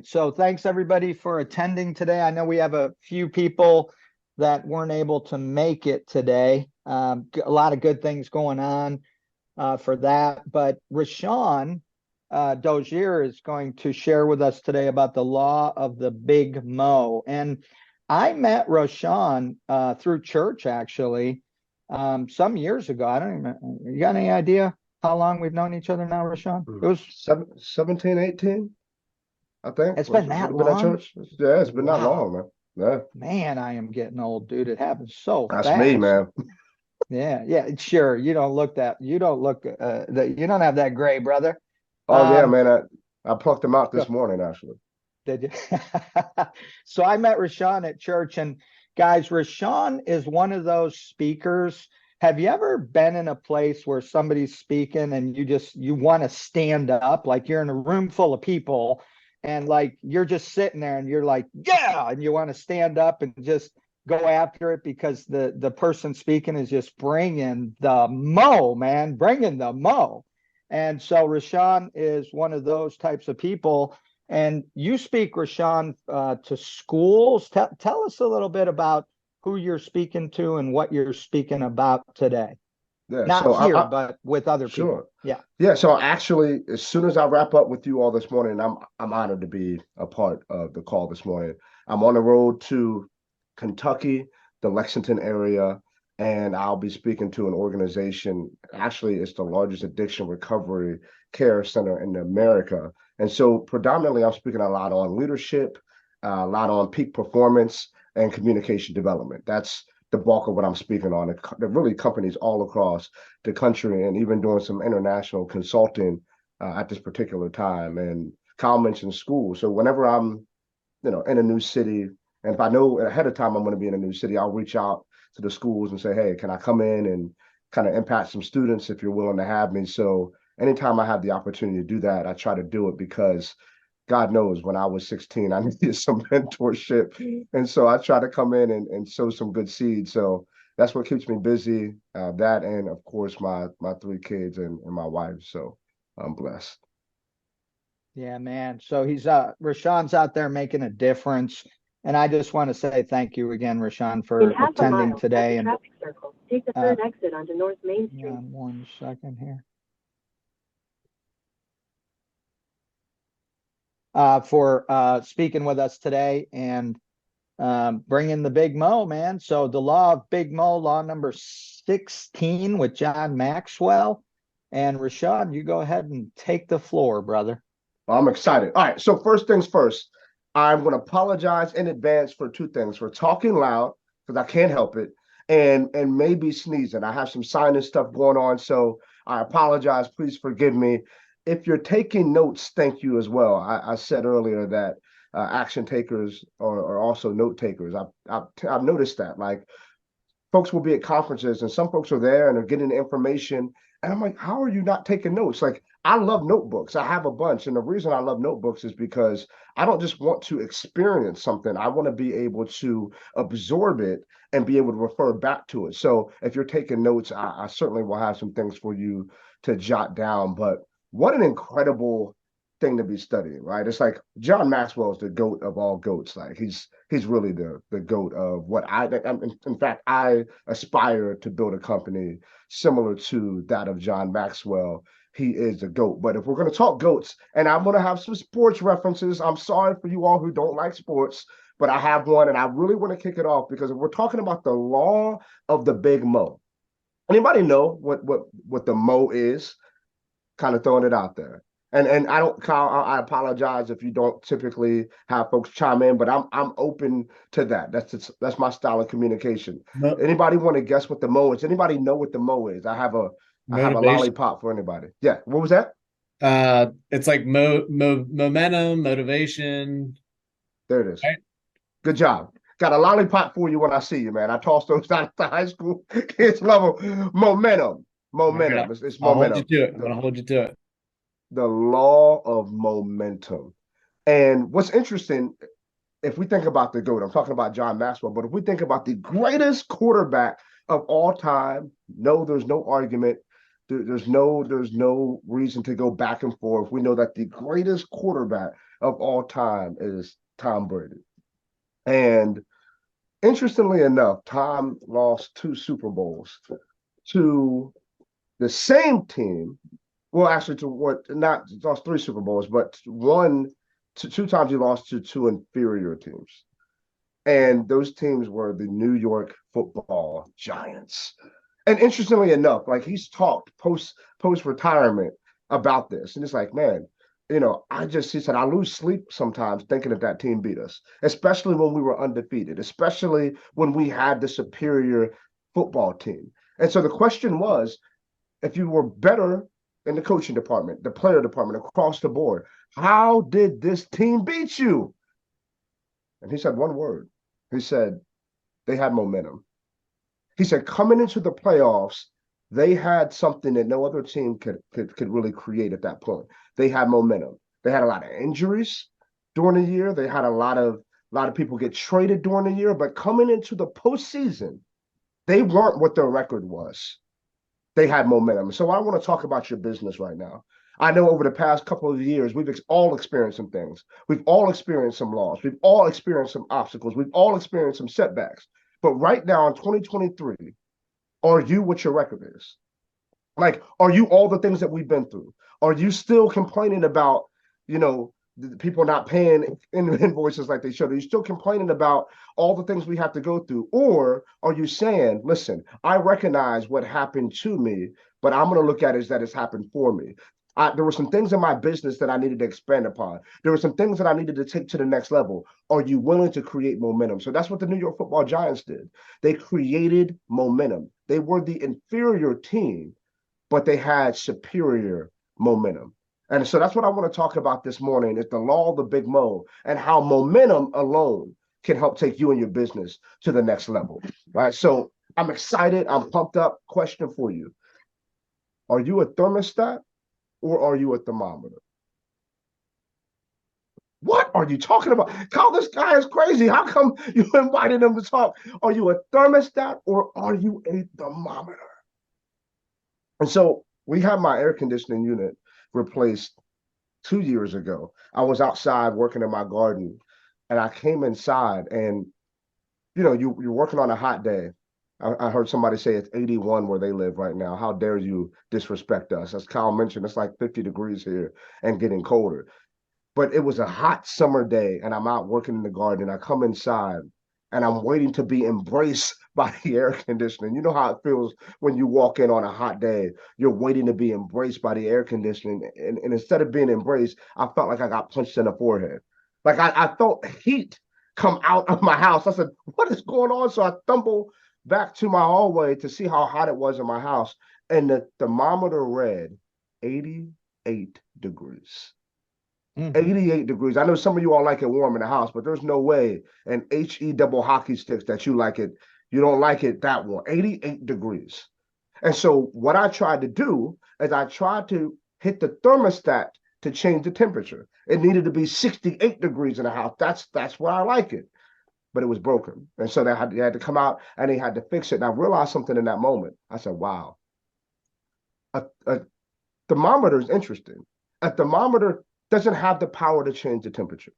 right. So thanks everybody for attending today. I know we have a few people that weren't able to make it today. A lot of good things going on for that. But Rashawn Dozier is going to share with us today about the law of the Big Mo. And I met Rashawn through church actually some years ago. I don't even, you got any idea how long we've known each other now, Rashawn? It was 17, 18, I think. It's Was been it, would that have been at long? church? Yeah, it's been that Wow. long, man. Yeah, Man, I am getting old, dude. It happens so that's me, fast. man. Yeah, yeah, sure. You don't look that you don't have that gray, brother. Oh yeah, Um, man. I plucked them out this so morning, actually. did you? So I met Rashawn at church, and guys, Rashawn is one of those speakers. Have you ever been in a place where somebody's speaking and you want to stand up, like you're in a room full of people and like you're just sitting there and you're like, yeah, and you want to stand up and just go after it because the person speaking is just bringing the mo, man, bringing the mo. And so Rashawn is one of those types of people. And you speak, Rashawn, to schools. Tell us a little bit about who you're speaking to and what you're speaking about today. Yeah, Not so here, but with other people. sure. Yeah. Yeah, so actually, as soon as I wrap up with you all this morning, I'm honored to be a part of the call this morning. I'm on the road to Kentucky, the Lexington area, and I'll be speaking to an organization. Actually, it's the largest addiction recovery care center in America. And so predominantly I'm speaking a lot on leadership, a lot on peak performance and communication development. That's the bulk of what I'm speaking on. They're really companies all across the country and even doing some international consulting at this particular time. And Kyle mentioned school. So whenever I'm, in a new city, and if I know ahead of time I'm going to be in a new city, I'll reach out to the schools and say, hey, can I come in and kind of impact some students if you're willing to have me? So anytime I have the opportunity to do that, I try to do it because God knows when I was 16, I needed some mentorship. And so I try to come in and sow some good seeds. So that's what keeps me busy. That and of course my three kids and my wife. So I'm blessed. Yeah, man. So he's Rashawn's out there making a difference. And I just want to say thank you again, Rashawn, In for half a attending mile, at today. the And traffic circle, take the uh third exit onto North Main hang Street. on one second here. For speaking with us today and bringing the Big Mo, man. So the law of Big Mo, law number 16 with John Maxwell. And Rashad, you go ahead and take the floor, brother. I'm excited. All right. So first things first, I'm going to apologize in advance for two things: for talking loud because I can't help it, and maybe sneezing. I have some sinus stuff going on, so I apologize. Please forgive me. If you're taking notes, thank you as well. I said earlier that action takers are also note takers. I've noticed that folks will be at conferences and some folks are there and they're getting the information. And I'm like, how are you not taking notes? Like, I love notebooks. I have a bunch. And the reason I love notebooks is because I don't just want to experience something. I want to be able to absorb it and be able to refer back to it. So if you're taking notes, I certainly will have some things for you to jot down. But what an incredible thing to be studying, right? It's like John Maxwell is the goat of all goats. Like he's really the goat of what in fact I aspire to build a company similar to that of John Maxwell. He is the goat. But if we're going to talk goats, and I'm going to have some sports references, I'm sorry for you all who don't like sports, but I have one, and I really want to kick it off because if we're talking about the law of the Big Mo, anybody know what the Mo is? Kind of throwing it out there. And I don't, Kyle, I apologize if you don't typically have folks chime in, but I'm open to that. That's my style of communication. Mo- Anybody want to guess what the Mo is? Anybody know what the Mo is? I have a motivation. lollipop for anybody. Yeah, what was that? It's like momentum, motivation. There it is. Right? Good job. Got a lollipop for you when I see you, man. I tossed those out at the high school. Kids love them. Momentum. Okay. Momentum. It's I'll hold you momentum. to it. I'm gonna hold you to it. The law of momentum. And what's interesting, if we think about the GOAT, I'm talking about John Maxwell, but if we think about the greatest quarterback of all time, no, there's no argument. There's no reason to go back and forth. We know that the greatest quarterback of all time is Tom Brady. And interestingly enough, Tom lost 2 Super Bowls to the same team. Well, actually, to what not lost 3 Super Bowls, but 2 times he lost to 2 inferior teams. And those teams were the New York Football Giants. And interestingly enough, like he's talked post retirement about this, and it's like, man, he said, I lose sleep sometimes thinking that team beat us, especially when we were undefeated, especially when we had the superior football team. And so the question was, if you were better in the coaching department, the player department, across the board, how did this team beat you? And he said one word. He said, they had momentum. He said, coming into the playoffs, they had something that no other team could really create at that point. They had momentum. They had a lot of injuries during the year. They had a lot of people get traded during the year. But coming into the postseason, they weren't what their record was. They had momentum. So I want to talk about your business right now. I know over the past couple of years, we've all experienced some things. We've all experienced some loss. We've all experienced some obstacles. We've all experienced some setbacks. But right now in 2023, are you what your record is? Like, are you all the things that we've been through? Are you still complaining about, the people not paying invoices like they should? Are you still complaining about all the things we have to go through? Or are you saying, listen, I recognize what happened to me, but I'm going to look at it as that it's happened for me. There were some things in my business that I needed to expand upon. There were some things that I needed to take to the next level. Are you willing to create momentum? So that's what the New York Football Giants did. They created momentum. They were the inferior team, but they had superior momentum. And so that's what I want to talk about this morning is the law of the big Mo and how momentum alone can help take you and your business to the next level. Right. So I'm excited. I'm pumped up. Question for you. Are you a thermostat or are you a thermometer? What are you talking about? Kyle, this guy is crazy. How come you invited him to talk? Are you a thermostat or are you a thermometer? And so we had my air conditioning unit replaced 2 years ago. I was outside working in my garden and I came inside and, you're working on a hot day. I heard somebody say it's 81 where they live right now. How dare you disrespect us? As Kyle mentioned, it's like 50 degrees here and getting colder. But it was a hot summer day and I'm out working in the garden. I come inside and I'm waiting to be embraced by the air conditioning. You know how it feels when you walk in on a hot day, you're waiting to be embraced by the air conditioning. And instead of being embraced, I felt like I got punched in the forehead. Like I felt heat come out of my house. I said, what is going on? So I stumbled back to my hallway to see how hot it was in my house. And the thermometer read 88 degrees. 88 degrees. I know some of you all like it warm in the house, but there's no way an HE double hockey sticks that you like it. You don't like it that warm. 88 degrees. And so what I tried to do is I tried to hit the thermostat to change the temperature. It needed to be 68 degrees in the house. That's where I like it. But it was broken. And so they had to come out and they had to fix it. And I realized something in that moment. I said, wow, a thermometer is interesting. A thermometer doesn't have the power to change the temperature.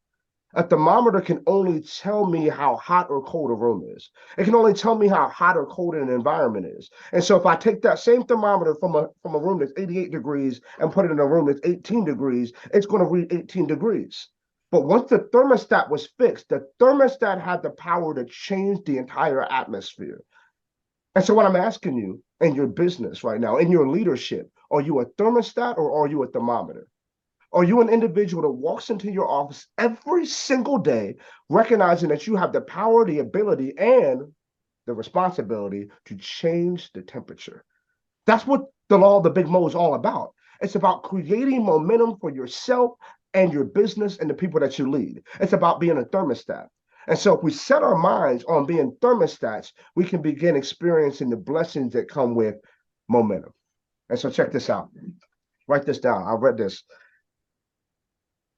A thermometer can only tell me how hot or cold a room is. It can only tell me how hot or cold an environment is. And so if I take that same thermometer from a room that's 88 degrees and put it in a room that's 18 degrees, it's going to read 18 degrees. But once the thermostat was fixed, the thermostat had the power to change the entire atmosphere. And so what I'm asking you in your business right now, in your leadership, are you a thermostat or are you a thermometer? Are you an individual that walks into your office every single day, recognizing that you have the power, the ability, and the responsibility to change the temperature? That's what the law of the big Mo is all about. It's about creating momentum for yourself and your business and the people that you lead. It's about being a thermostat. And so if we set our minds on being thermostats, we can begin experiencing the blessings that come with momentum. And so check this out. Write this down. I read this.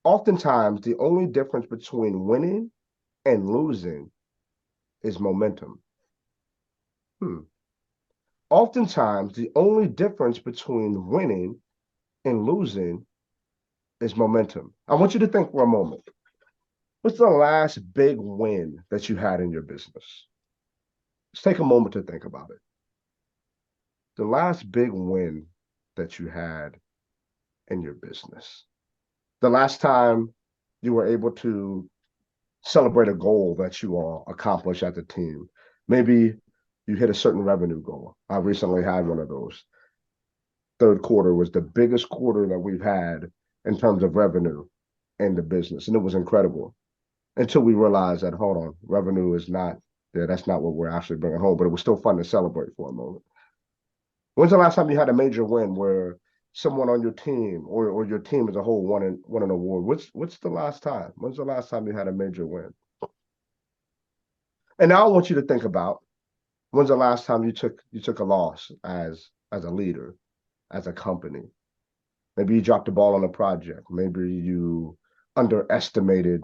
Oftentimes, the only difference between winning and losing is momentum. Oftentimes, the only difference between winning and losing is momentum. I want you to think for a moment. What's the last big win that you had in your business? Let's take a moment to think about it. The last big win that you had in your business. The last time you were able to celebrate a goal that you all accomplished as a team. Maybe you hit a certain revenue goal. I recently had one of those. Third quarter was the biggest quarter that we've had in terms of revenue in the business. And it was incredible until we realized that, hold on, revenue is not there. That's not what we're actually bringing home, but it was still fun to celebrate for a moment. When's the last time you had a major win where someone on your team or your team as a whole won an award? What's the last time? When's the last time you had a major win? And now I want you to think about when's the last time you took a loss as a leader, as a company. Maybe you dropped the ball on a project. Maybe you underestimated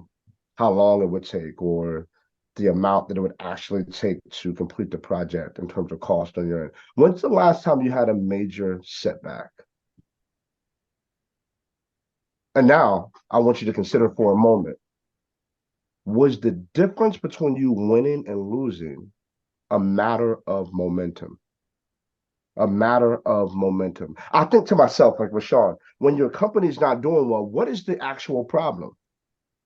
how long it would take or the amount that it would actually take to complete the project in terms of cost on your end. When's the last time you had a major setback? And now I want you to consider for a moment, was the difference between you winning and losing a matter of momentum? A matter of momentum. I think to myself, like Rashawn, when your company's not doing well, what is the actual problem?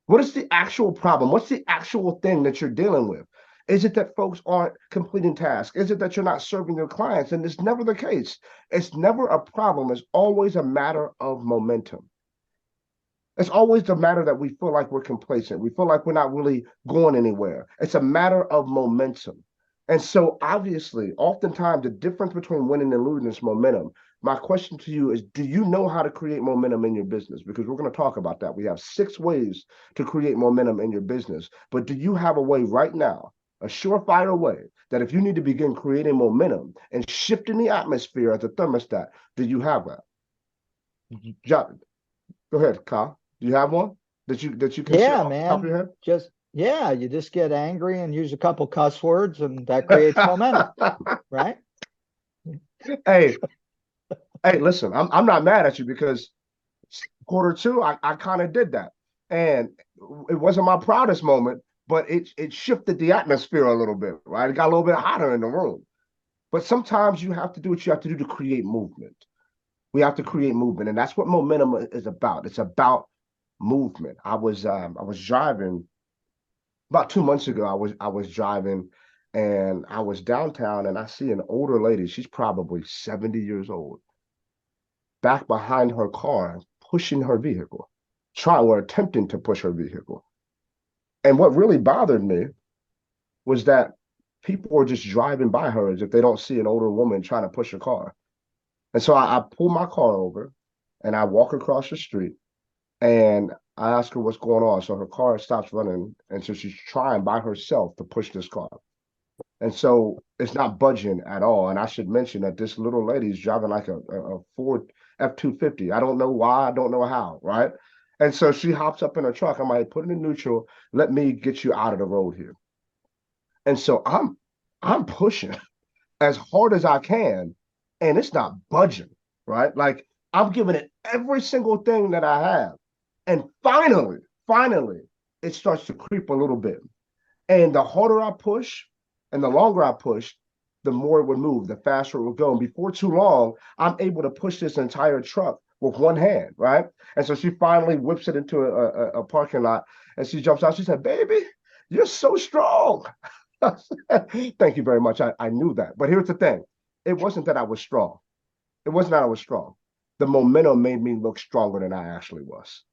What is the actual problem? What's the actual thing that you're dealing with? Is it that folks aren't completing tasks? Is it that you're not serving your clients? And it's never the case. It's never a problem. It's always a matter of momentum. It's always the matter that we feel like we're complacent. We feel like we're not really going anywhere. It's a matter of momentum. And so obviously, oftentimes the difference between winning and losing is momentum. My question to you is, do you know how to create momentum in your business? Because we're going to talk about that. We have 6 ways to create momentum in your business. But do you have a way right now, a surefire way, that if you need to begin creating momentum and shifting the atmosphere as a thermostat, do you have that? Go ahead, Kyle. Do you have one that you can share Yeah, off the top of man. your head? You just get angry and use a couple cuss words, and that creates momentum, right? Hey, listen, I'm not mad at you because Q2, I kind of did that. And it wasn't my proudest moment, but it shifted the atmosphere a little bit, right? It got a little bit hotter in the room. But sometimes you have to do what you have to do to create movement. We have to create movement, and that's what momentum is about. It's about movement. I was driving about 2 months ago. I was driving, and I was downtown, and I see an older lady. She's probably 70 years old, back behind her car, pushing her vehicle, trying or attempting to push her vehicle. And what really bothered me was that people are just driving by her as if they don't see an older woman trying to push a car. And so I pull my car over and I walk across the street and I ask her what's going on. So her car stops running. And so she's trying by herself to push this car. And so it's not budging at all. And I should mention that this little lady is driving like a Ford F-250. I don't know why. I don't know how. Right. And so she hops up in her truck. I'm like, put it in neutral. Let me get you out of the road here. And so I'm pushing as hard as I can, and it's not budging, right? Like I'm giving it every single thing that I have. And finally, it starts to creep a little bit. And the harder I push and the longer I push, the more it would move, the faster it would go. And before too long, I'm able to push this entire truck with one hand, right? And so she finally whips it into a parking lot and she jumps out. She said, "Baby, you're so strong." Thank you very much. I knew that. But here's the thing. It wasn't that I was strong. It wasn't that I was strong. The momentum made me look stronger than I actually was.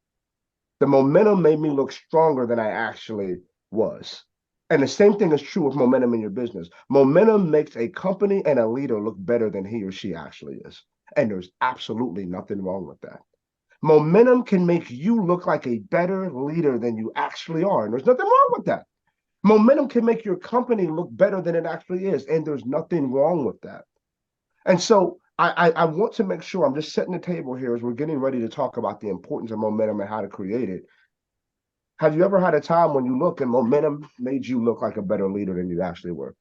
The momentum made me look stronger than I actually was. And the same thing is true with momentum in your business. Momentum makes a company and a leader look better than he or she actually is. And there's absolutely nothing wrong with that. Momentum can make you look like a better leader than you actually are. And there's nothing wrong with that. Momentum can make your company look better than it actually is. And there's nothing wrong with that. And so I want to make sure I'm just setting the table here as we're getting ready to talk about the importance of momentum and how to create it. Have you ever had a time when you look and momentum made you look like a better leader than you actually were?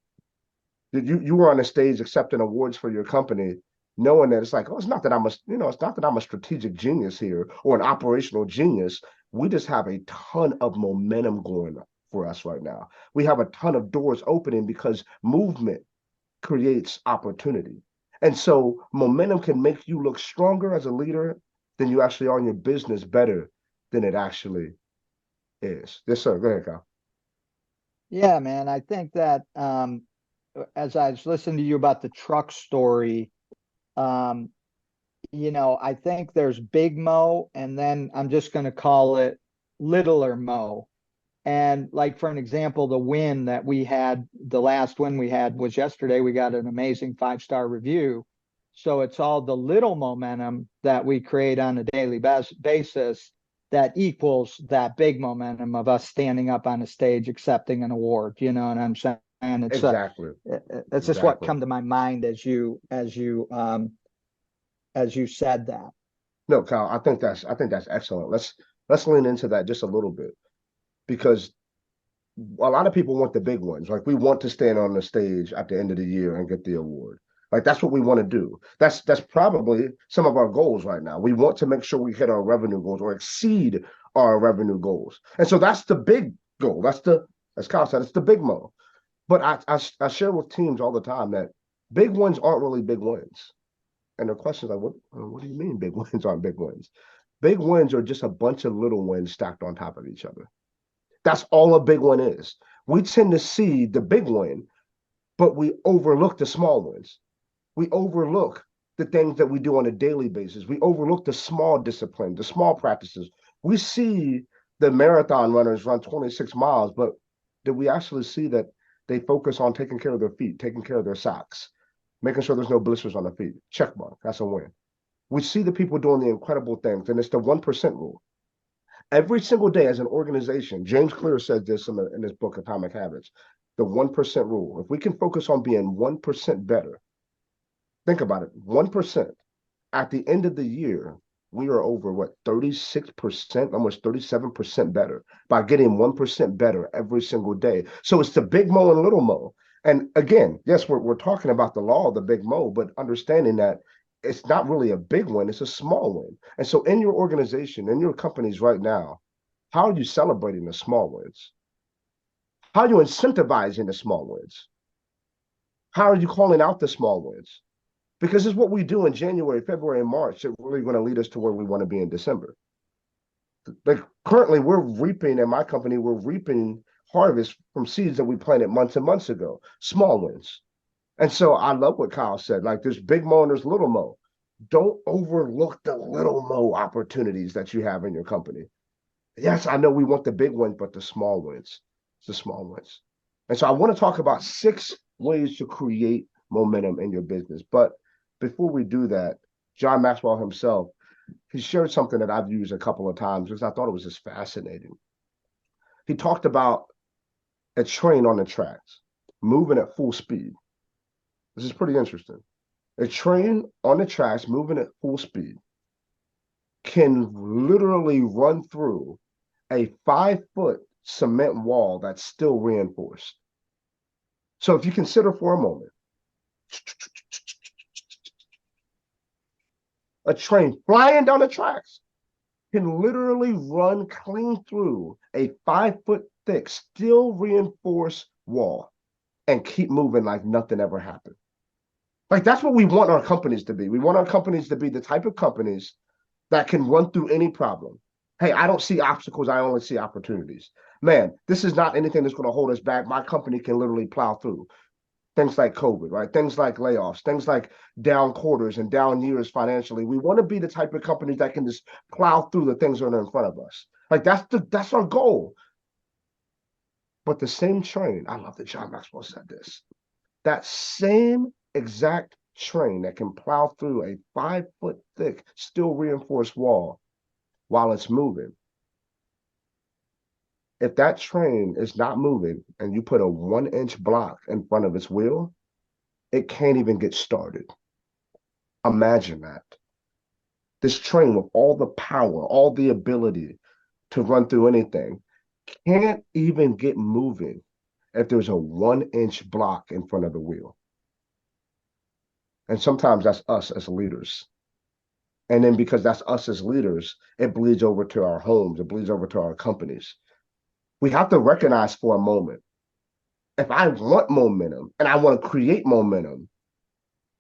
You were on the stage accepting awards for your company knowing that it's like, oh, it's not that it's not that I'm a strategic genius here or an operational genius. We just have a ton of momentum going for us right now. We have a ton of doors opening because movement creates opportunity. And so momentum can make you look stronger as a leader than you actually are in your business, better than it actually is. Yes, sir. Go ahead, Kyle. Yeah, man. I think that as I was listening to you about the truck story, um, I think there's Big Mo, and then I'm just going to call it Littler Mo. And like for an example, the win that we had, the last win we had was yesterday. We got an amazing 5-star review. So it's all the little momentum that we create on a daily basis that equals that big momentum of us standing up on a stage accepting an award. You know what I'm saying? Exactly. It's just what come to my mind as you said that. No, Kyle, I think that's excellent. Let's lean into that just a little bit because a lot of people want the big ones. Like we want to stand on the stage at the end of the year and get the award. Like that's what we want to do. That's probably some of our goals right now. We want to make sure we hit our revenue goals or exceed our revenue goals. And so that's the big goal. As Kyle said, it's the big mo. But I share with teams all the time that big wins aren't really big wins. And the question is like, what do you mean big wins aren't big wins? Big wins are just a bunch of little wins stacked on top of each other. That's all a big win is. We tend to see the big win, but we overlook the small wins. We overlook the things that we do on a daily basis. We overlook the small discipline, the small practices. We see the marathon runners run 26 miles, but did we actually see that they focus on taking care of their feet, taking care of their socks, making sure there's no blisters on their feet? Check mark. That's a win. We see the people doing the incredible things, and it's the 1% rule. Every single day as an organization, James Clear says this in his book, Atomic Habits, the 1% rule. If we can focus on being 1% better, think about it, 1%. At the end of the year, we are over what, 36%, almost 37% better by getting 1% better every single day. So it's the big mo and little mo. And again, yes, we're talking about the law of the big mo, but understanding that it's not really a big win, it's a small win. And so in your organization, in your companies right now, how are you celebrating the small wins? How are you incentivizing the small wins? How are you calling out the small wins? Because it's what we do in January, February, and March that really going to lead us to where we want to be in December. Like currently, we're reaping in my company, we're reaping harvest from seeds that we planted months and months ago, small wins. And so I love what Kyle said. Like there's big mo and there's little mo. Don't overlook the little mo opportunities that you have in your company. Yes, I know we want the big wins, but the small wins, it's the small wins. And so I want to talk about 6 ways to create momentum in your business. But before we do that, John Maxwell himself, he shared something that I've used a couple of times because I thought it was just fascinating. He talked about a train on the tracks moving at full speed. This is pretty interesting. A train on the tracks moving at full speed can literally run through a 5-foot cement wall that's still reinforced. So if you consider for a moment, a train flying down the tracks can literally run clean through a 5-foot thick, still reinforced wall and keep moving like nothing ever happened. Like that's what we want our companies to be. We want our companies to be the type of companies that can run through any problem. Hey, I don't see obstacles. I only see opportunities. Man, this is not anything that's going to hold us back. My company can literally plow through things like COVID, right? Things like layoffs, things like down quarters and down years financially. We want to be the type of companies that can just plow through the things that are in front of us. Like that's our goal. But the same train, I love that John Maxwell said this. That same exact train that can plow through a 5-foot thick, still reinforced wall while it's moving. If that train is not moving and you put a 1-inch block in front of its wheel, it can't even get started. Imagine that. This train with all the power, all the ability to run through anything, can't even get moving if there's a 1-inch block in front of the wheel. And sometimes that's us as leaders. And then because that's us as leaders, it bleeds over to our homes, it bleeds over to our companies. We have to recognize for a moment, if I want momentum and I want to create momentum,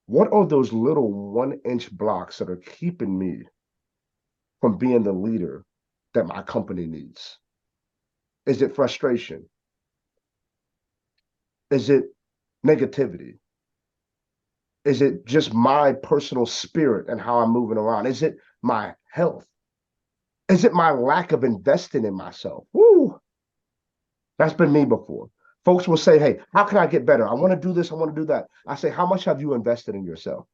what are those little 1-inch blocks that are keeping me from being the leader that my company needs? Is it frustration? Is it negativity? Is it just my personal spirit and how I'm moving around? Is it my health? Is it my lack of investing in myself? Woo! That's been me before. Folks will say, hey, how can I get better? I want to do this. I want to do that. I say, how much have you invested in yourself?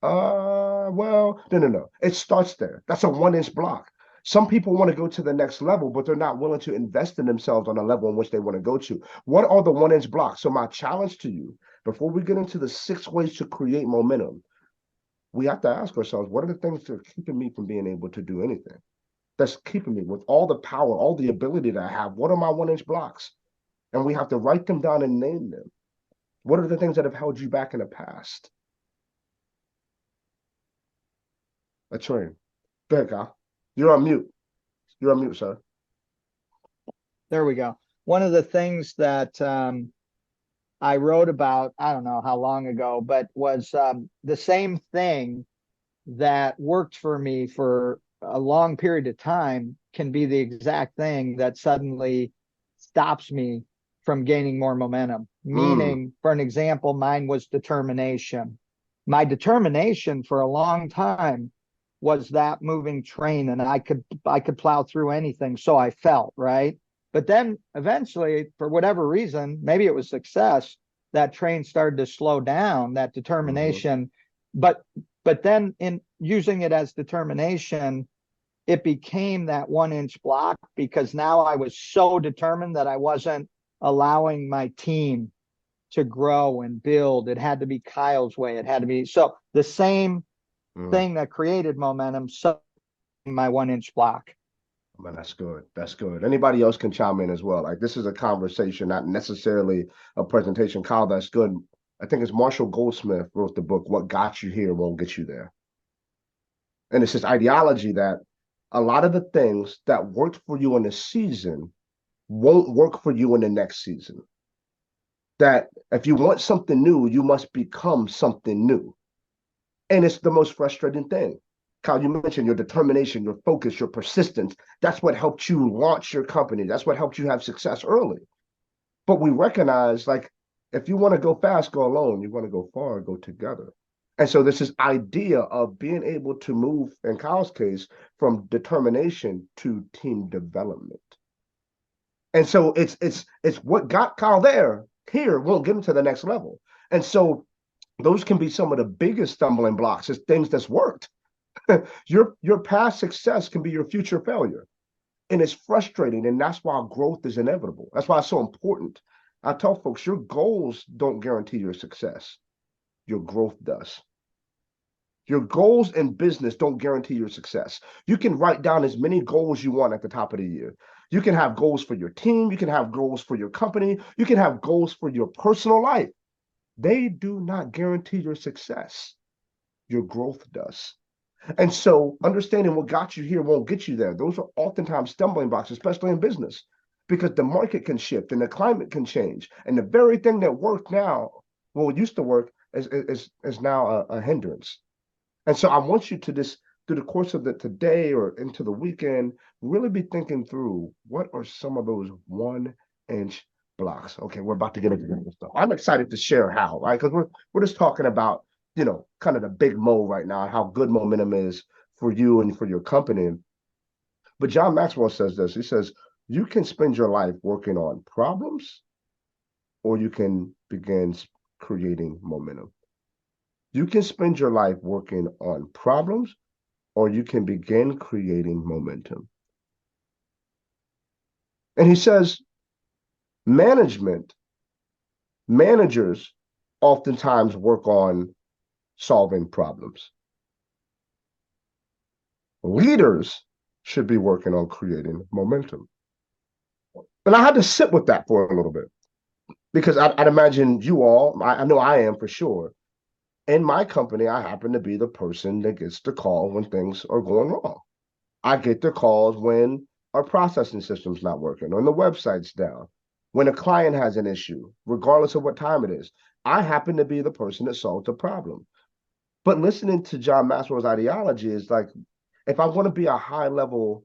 Well, no. It starts there. That's a 1-inch block. Some people want to go to the next level, but they're not willing to invest in themselves on a level in which they want to go to. What are the 1-inch blocks? So my challenge to you, before we get into the 6 ways to create momentum, we have to ask ourselves, what are the things that are keeping me from being able to do anything? That's keeping me with all the power, all the ability that I have. What are my 1-inch blocks? And we have to write them down and name them. What are the things that have held you back in the past? A train. Go ahead, Kyle. You're on mute. You're on mute, sir. There we go. One of the things that I wrote about, I don't know how long ago, but was the same thing that worked for me for a long period of time can be the exact thing that suddenly stops me from gaining more momentum. Meaning, for an example, mine was determination. My determination for a long time was that moving train, and I could plow through anything. So I felt, right? But then eventually, for whatever reason, maybe it was success, that train started to slow down, that determination. But then in using it as determination, it became that 1-inch block, because now I was so determined that I wasn't allowing my team to grow and build. It had to be Kyle's way. It had to be so the same thing that created momentum, so my 1-inch block. Man, that's good. That's good. Anybody else can chime in as well. Like, this is a conversation, not necessarily a presentation. Kyle, that's good. I think it's Marshall Goldsmith wrote the book, What Got You Here Won't Get You There. And it's this ideology that a lot of the things that worked for you in the season won't work for you in the next season. That if you want something new, you must become something new. And it's the most frustrating thing. Kyle, you mentioned your determination, your focus, your persistence. That's what helped you launch your company. That's what helped you have success early. But we recognize, like, if you want to go fast, go alone. You want to go far, go together. And so this idea of being able to move, in Kyle's case, from determination to team development. And so it's what got Kyle here won't get him to the next level. And so those can be some of the biggest stumbling blocks, is things that's worked. Your past success can be your future failure. And it's frustrating. And that's why growth is inevitable. That's why it's so important. I tell folks, your goals don't guarantee your success. Your growth does. Your goals in business don't guarantee your success. You can write down as many goals you want at the top of the year. You can have goals for your team. You can have goals for your company. You can have goals for your personal life. They do not guarantee your success. Your growth does. And so understanding what got you here won't get you there. Those are oftentimes stumbling blocks, especially in business, because the market can shift and the climate can change. And the very thing that worked now, well, it used to work, is now a hindrance. And so I want you to just, through the course of today or into the weekend, really be thinking through, what are some of those 1-inch blocks? Okay, we're about to get into that stuff. I'm excited to share how, right? Because we're just talking about, kind of the big mo right now, and how good momentum is for you and for your company. But John Maxwell says this. He says, you can spend your life working on problems, or you can begin creating momentum. You can spend your life working on problems, or you can begin creating momentum. And he says, managers oftentimes work on solving problems. Leaders should be working on creating momentum. And I had to sit with that for a little bit, because I'd imagine you all, I know I am for sure, In my company, I happen to be the person that gets the call when things are going wrong. I get the calls when our processing system's not working, or the website's down, when a client has an issue, regardless of what time it is. I happen to be the person that solves the problem. But listening to John Maxwell's ideology is like, if I want to be a high level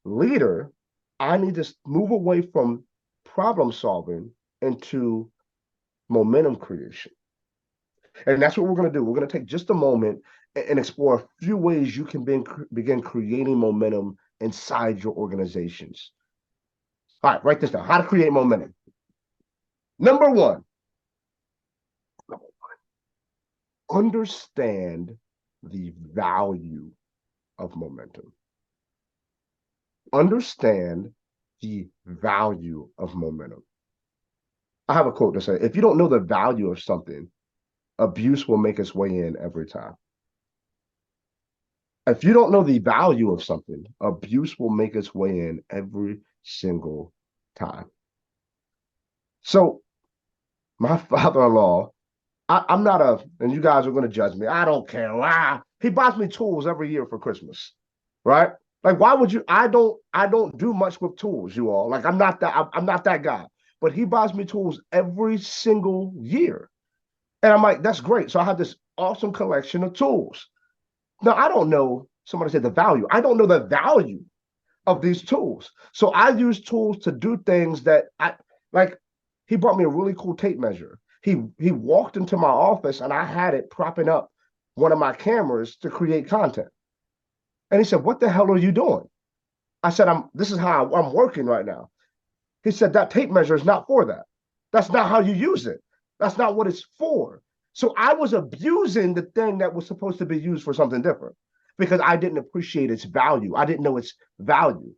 leader, I need to move away from problem solving into momentum creation. And that's what we're going to do. We're going to take just a moment and explore a few ways you can begin creating momentum inside your organizations. All right, write this down. How to create momentum. Number one, understand the value of momentum. Understand the value of momentum. I have a quote that says, if you don't know the value of something, abuse will make its way in every time. If you don't know the value of something, abuse will make its way in every single time. So my father-in-law, I'm not and you guys are going to judge me. I don't care. Why? He buys me tools every year for Christmas, right? Like, why would you? I don't do much with tools, you all. Like, I'm not that guy. But he buys me tools every single year. And I'm like, that's great. So I have this awesome collection of tools. Now, I don't know, somebody said the value. I don't know the value of these tools. So I use tools to do things that like, he brought me a really cool tape measure. He walked into my office and I had it propping up one of my cameras to create content. And he said, what the hell are you doing? I said, this is how I'm working right now. He said, that tape measure is not for that. That's not how you use it. That's not what it's for. So I was abusing the thing that was supposed to be used for something different because I didn't appreciate its value. I didn't know its value.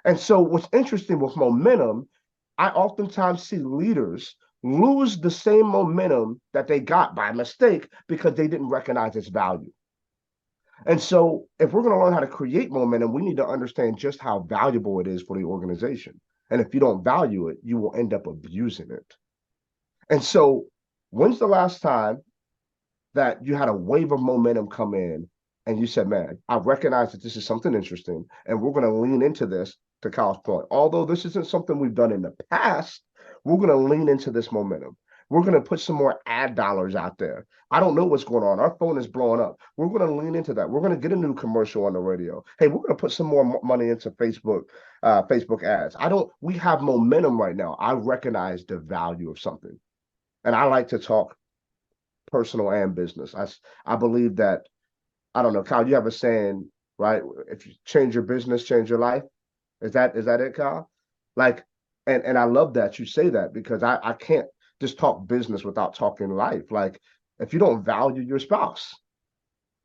And so what's interesting with momentum, I oftentimes see leaders lose the same momentum that they got by mistake because they didn't recognize its value. And so if we're going to learn how to create momentum, we need to understand just how valuable it is for the organization. And if you don't value it, you will end up abusing it. And so when's the last time that you had a wave of momentum come in and you said, man, I recognize that this is something interesting and we're going to lean into this, to Kyle's point. Although this isn't something we've done in the past, we're going to lean into this momentum. We're going to put some more ad dollars out there. I don't know what's going on. Our phone is blowing up. We're going to lean into that. We're going to get a new commercial on the radio. Hey, we're going to put some more money into Facebook ads. We have momentum right now. I recognize the value of something. And I like to talk personal and business. I believe that, I don't know, Kyle, you have a saying, right? If you change your business, change your life. Is that it, Kyle? Like, and I love that you say that because I can't just talk business without talking life. Like, if you don't value your spouse,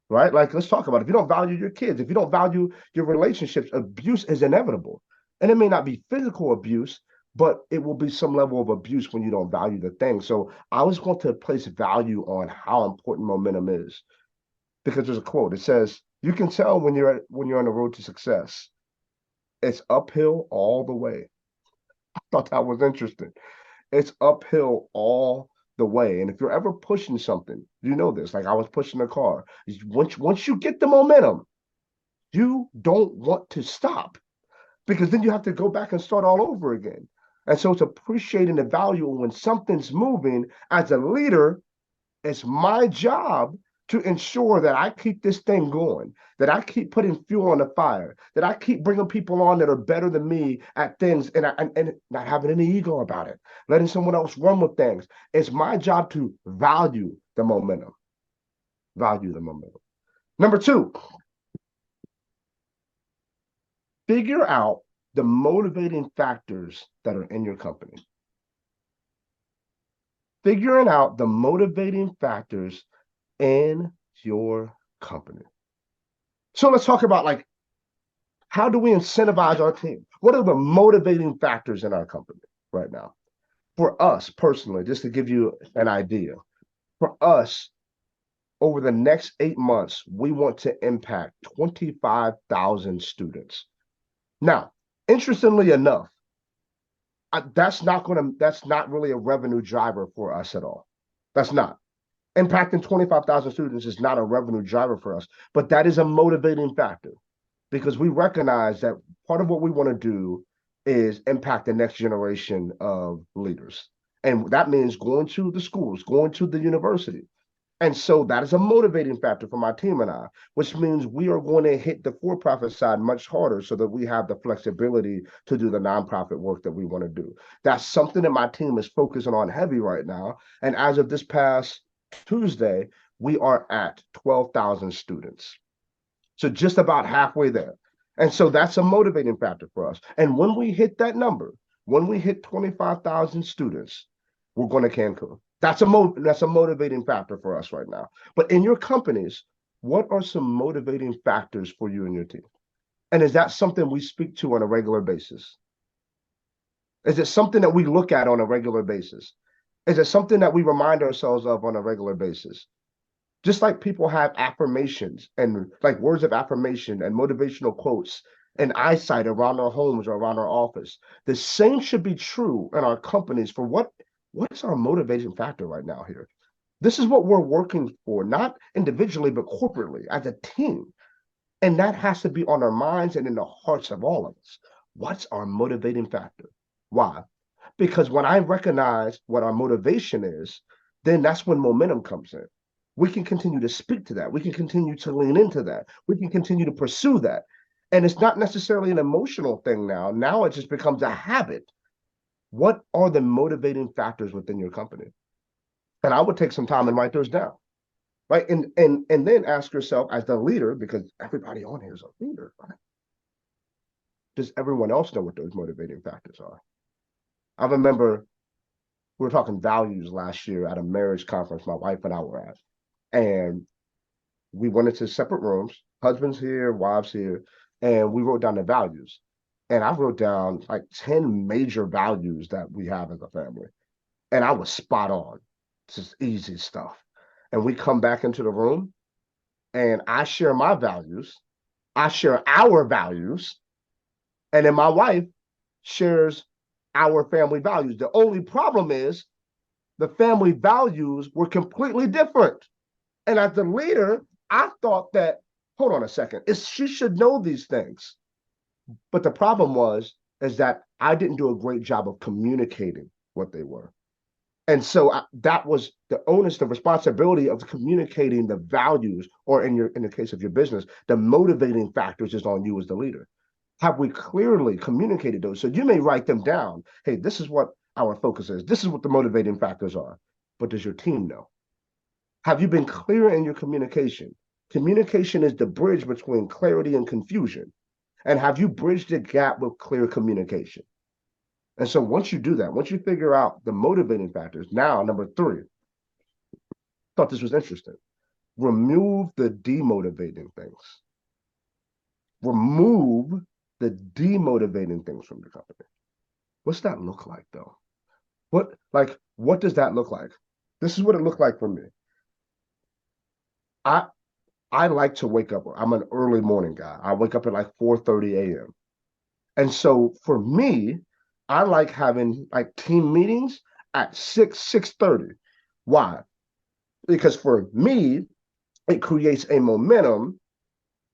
right? Like, let's talk about it. If you don't value your kids, if you don't value your relationships, abuse is inevitable. And it may not be physical abuse, but it will be some level of abuse when you don't value the thing. So I always want to place value on how important momentum is, because there's a quote. It says, you can tell when you're on the road to success. It's uphill all the way. I thought that was interesting. It's uphill all the way. And if you're ever pushing something, you know this. Like, I was pushing a car. Once you get the momentum, you don't want to stop, because then you have to go back and start all over again. And so it's appreciating the value when something's moving. As a leader, it's my job to ensure that I keep this thing going, that I keep putting fuel on the fire, that I keep bringing people on that are better than me at things, and not having any ego about it, letting someone else run with things. It's my job to value the momentum. Value the momentum. Number two, figure out the motivating factors that are in your company. Figuring out the motivating factors in your company. So let's talk about, like, how do we incentivize our team? What are the motivating factors in our company right now? For us personally, just to give you an idea, for us, over the next 8 months, we want to impact 25,000 students. Now, interestingly enough, that's not really a revenue driver for us at all. That's not. Impacting 25,000 students is not a revenue driver for us, but that is a motivating factor because we recognize that part of what we want to do is impact the next generation of leaders. And that means going to the schools, going to the university. And so that is a motivating factor for my team and I, which means we are going to hit the for-profit side much harder so that we have the flexibility to do the nonprofit work that we want to do. That's something that my team is focusing on heavy right now. And as of this past Tuesday, we are at 12,000 students. So just about halfway there. And so that's a motivating factor for us. And when we hit that number, when we hit 25,000 students, we're going to Cancun. That's a motivating factor for us right now. But in your companies, what are some motivating factors for you and your team? And is that something we speak to on a regular basis? Is it something that we look at on a regular basis? Is it something that we remind ourselves of on a regular basis? Just like people have affirmations and like words of affirmation and motivational quotes and eyesight around our homes or around our office, the same should be true in our companies for what's our motivation factor right now here? This is what we're working for, not individually, but corporately as a team. And that has to be on our minds and in the hearts of all of us. What's our motivating factor? Why? Because when I recognize what our motivation is, then that's when momentum comes in. We can continue to speak to that. We can continue to lean into that. We can continue to pursue that. And it's not necessarily an emotional thing now. Now it just becomes a habit. What are the motivating factors within your company? And I would take some time and write those down, right? And then ask yourself as the leader, because everybody on here is a leader, right? Does everyone else know what those motivating factors are? I remember we were talking values last year at a marriage conference my wife and I were at. And we went into separate rooms, husbands here, wives here, and we wrote down the values. And I wrote down like 10 major values that we have as a family. And I was spot on. It's just easy stuff. And we come back into the room and I share my values. I share our values. And then my wife shares our family values. The only problem is the family values were completely different. And as the leader, I thought that, hold on a second, she should know these things. But the problem is that I didn't do a great job of communicating what they were. And so that was the onus, the responsibility of communicating the values, or in the case of your business, the motivating factors is on you as the leader. Have we clearly communicated those? So you may write them down. Hey, this is what our focus is. This is what the motivating factors are. But does your team know? Have you been clear in your communication? Communication is the bridge between clarity and confusion. And have you bridged the gap with clear communication? And so once you do that, once you figure out the motivating factors, now number 3, thought this was interesting. Remove the demotivating things. Remove the demotivating things from the company. What's that look like though? What does that look like? This is what it looked like for me. I like to wake up. I'm an early morning guy. I wake up at like 4:30 a.m. And so for me, I like having like team meetings at 6:30. Why? Because for me, it creates a momentum.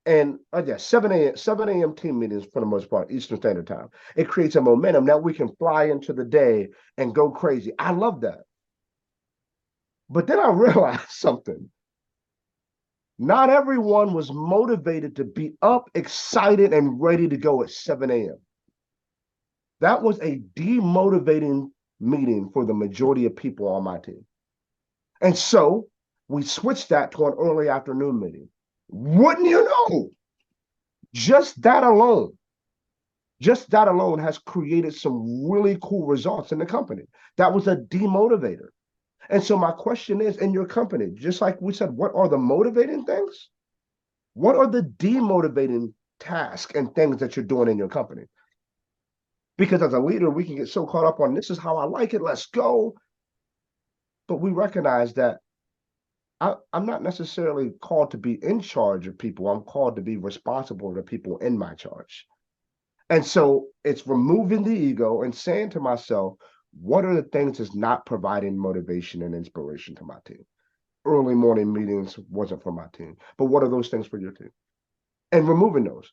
And yeah, 7 a.m. team meetings for the most part, Eastern Standard Time. It creates a momentum. Now we can fly into the day and go crazy. I love that. But then I realized something. Not everyone was motivated to be up, excited, and ready to go at 7 a.m. That was a demotivating meeting for the majority of people on my team. And so we switched that to an early afternoon meeting. Wouldn't you know? Just that alone has created some really cool results in the company. That was a demotivator. And so my question is, in your company, just like we said, what are the motivating things? What are the demotivating tasks and things that you're doing in your company? Because as a leader, we can get so caught up on this is how I like it, let's go. But we recognize that I'm not necessarily called to be in charge of people. I'm called to be responsible to people in my charge. And so it's removing the ego and saying to myself, what are the things that's not providing motivation and inspiration to my team? early morning meetings wasn't for my team. But what are those things for your team? And removing those.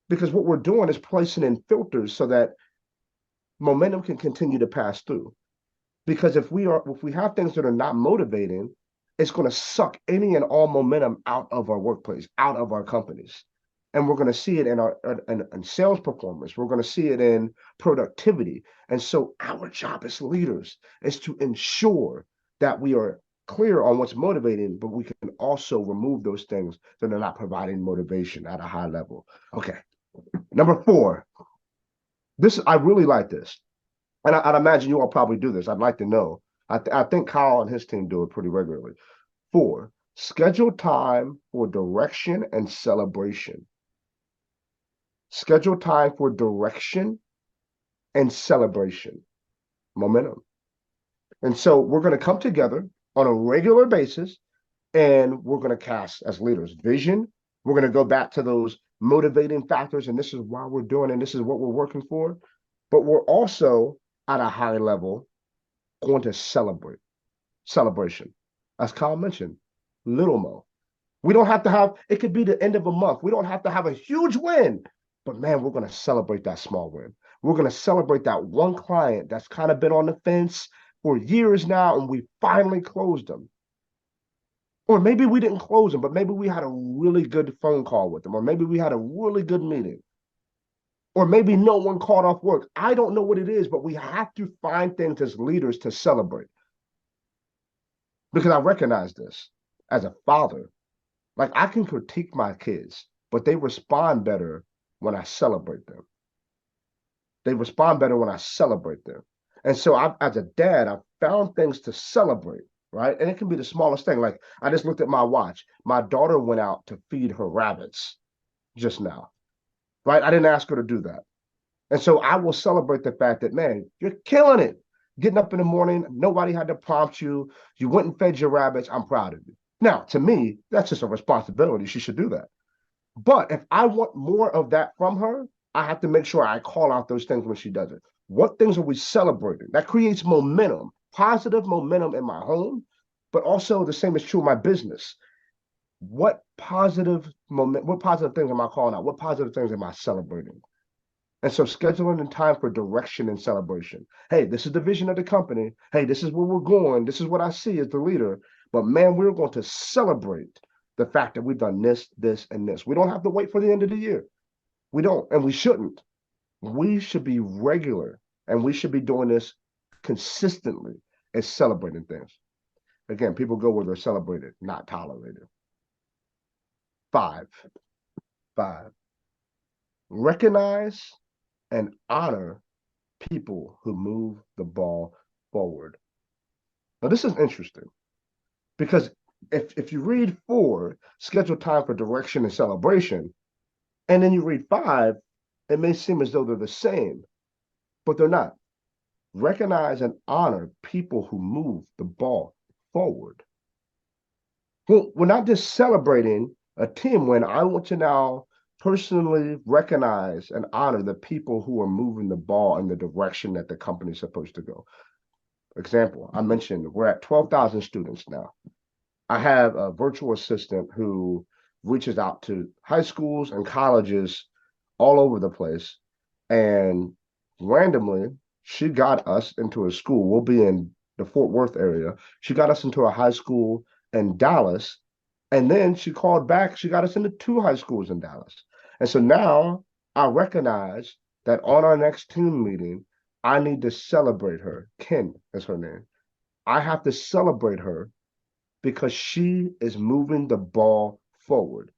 Because what we're doing is placing in filters so that momentum can continue to pass through. Because if we have things that are not motivating, it's going to suck any and all momentum out of our workplace, out of our companies. And we're going to see it in our in sales performance. We're going to see it in productivity. And so our job as leaders is to ensure that we are clear on what's motivating, but we can also remove those things that are not providing motivation at a high level. Okay. Number 4. I really like this. And I'd imagine you all probably do this. I'd like to know. I think Kyle and his team do it pretty regularly. 4, schedule time for direction and celebration. Schedule time for direction and celebration. Momentum. And so we're going to come together on a regular basis and we're going to cast as leaders vision. We're going to go back to those motivating factors, and this is why we're doing it, and this is what we're working for. But we're also at a high level going to celebration. As Kyle mentioned, little mo. We don't have to have, it could be the end of a month. We don't have to have a huge win, but man, we're going to celebrate that small win. We're going to celebrate that one client that's kind of been on the fence for years now, and we finally closed them. Or maybe we didn't close them, but maybe we had a really good phone call with them, or maybe we had a really good meeting. Or maybe no one called off work. I don't know what it is, but we have to find things as leaders to celebrate. Because I recognize this as a father. Like, I can critique my kids, but they respond better when I celebrate them. They respond better when I celebrate them. And so as a dad, I've found things to celebrate, right? And it can be the smallest thing. Like, I just looked at my watch. My daughter went out to feed her rabbits just now, right? I didn't ask her to do that. And so I will celebrate the fact that, man, you're killing it. Getting up in the morning, nobody had to prompt you. You went and fed your rabbits. I'm proud of you. Now, to me, that's just a responsibility. She should do that. But if I want more of that from her, I have to make sure I call out those things when she does it. What things are we celebrating? That creates momentum, positive momentum in my home, but also the same is true in my business. What positive things am I calling out? What positive things am I celebrating? And so scheduling in time for direction and celebration. Hey, this is the vision of the company. Hey, this is where we're going. This is what I see as the leader. But man, we're going to celebrate the fact that we've done this, this, and this. We don't have to wait for the end of the year. We don't, and we shouldn't. We should be regular, and we should be doing this consistently and celebrating things. Again, people go where they're celebrated, not tolerated. 5. Recognize and honor people who move the ball forward. Now, this is interesting because if you read 4, schedule time for direction and celebration, and then you read 5, it may seem as though they're the same, but they're not. Recognize and honor people who move the ball forward. Well, we're not just celebrating a team win. I want to now personally recognize and honor the people who are moving the ball in the direction that the company is supposed to go. Example, I mentioned we're at 12,000 students now. I have a virtual assistant who reaches out to high schools and colleges all over the place. And randomly, she got us into a school. We'll be in the Fort Worth area. She got us into a high school in Dallas. And then she called back. She got us into 2 high schools in Dallas. And so now I recognize that on our next team meeting, I need to celebrate her. Ken is her name. I have to celebrate her because she is moving the ball forward.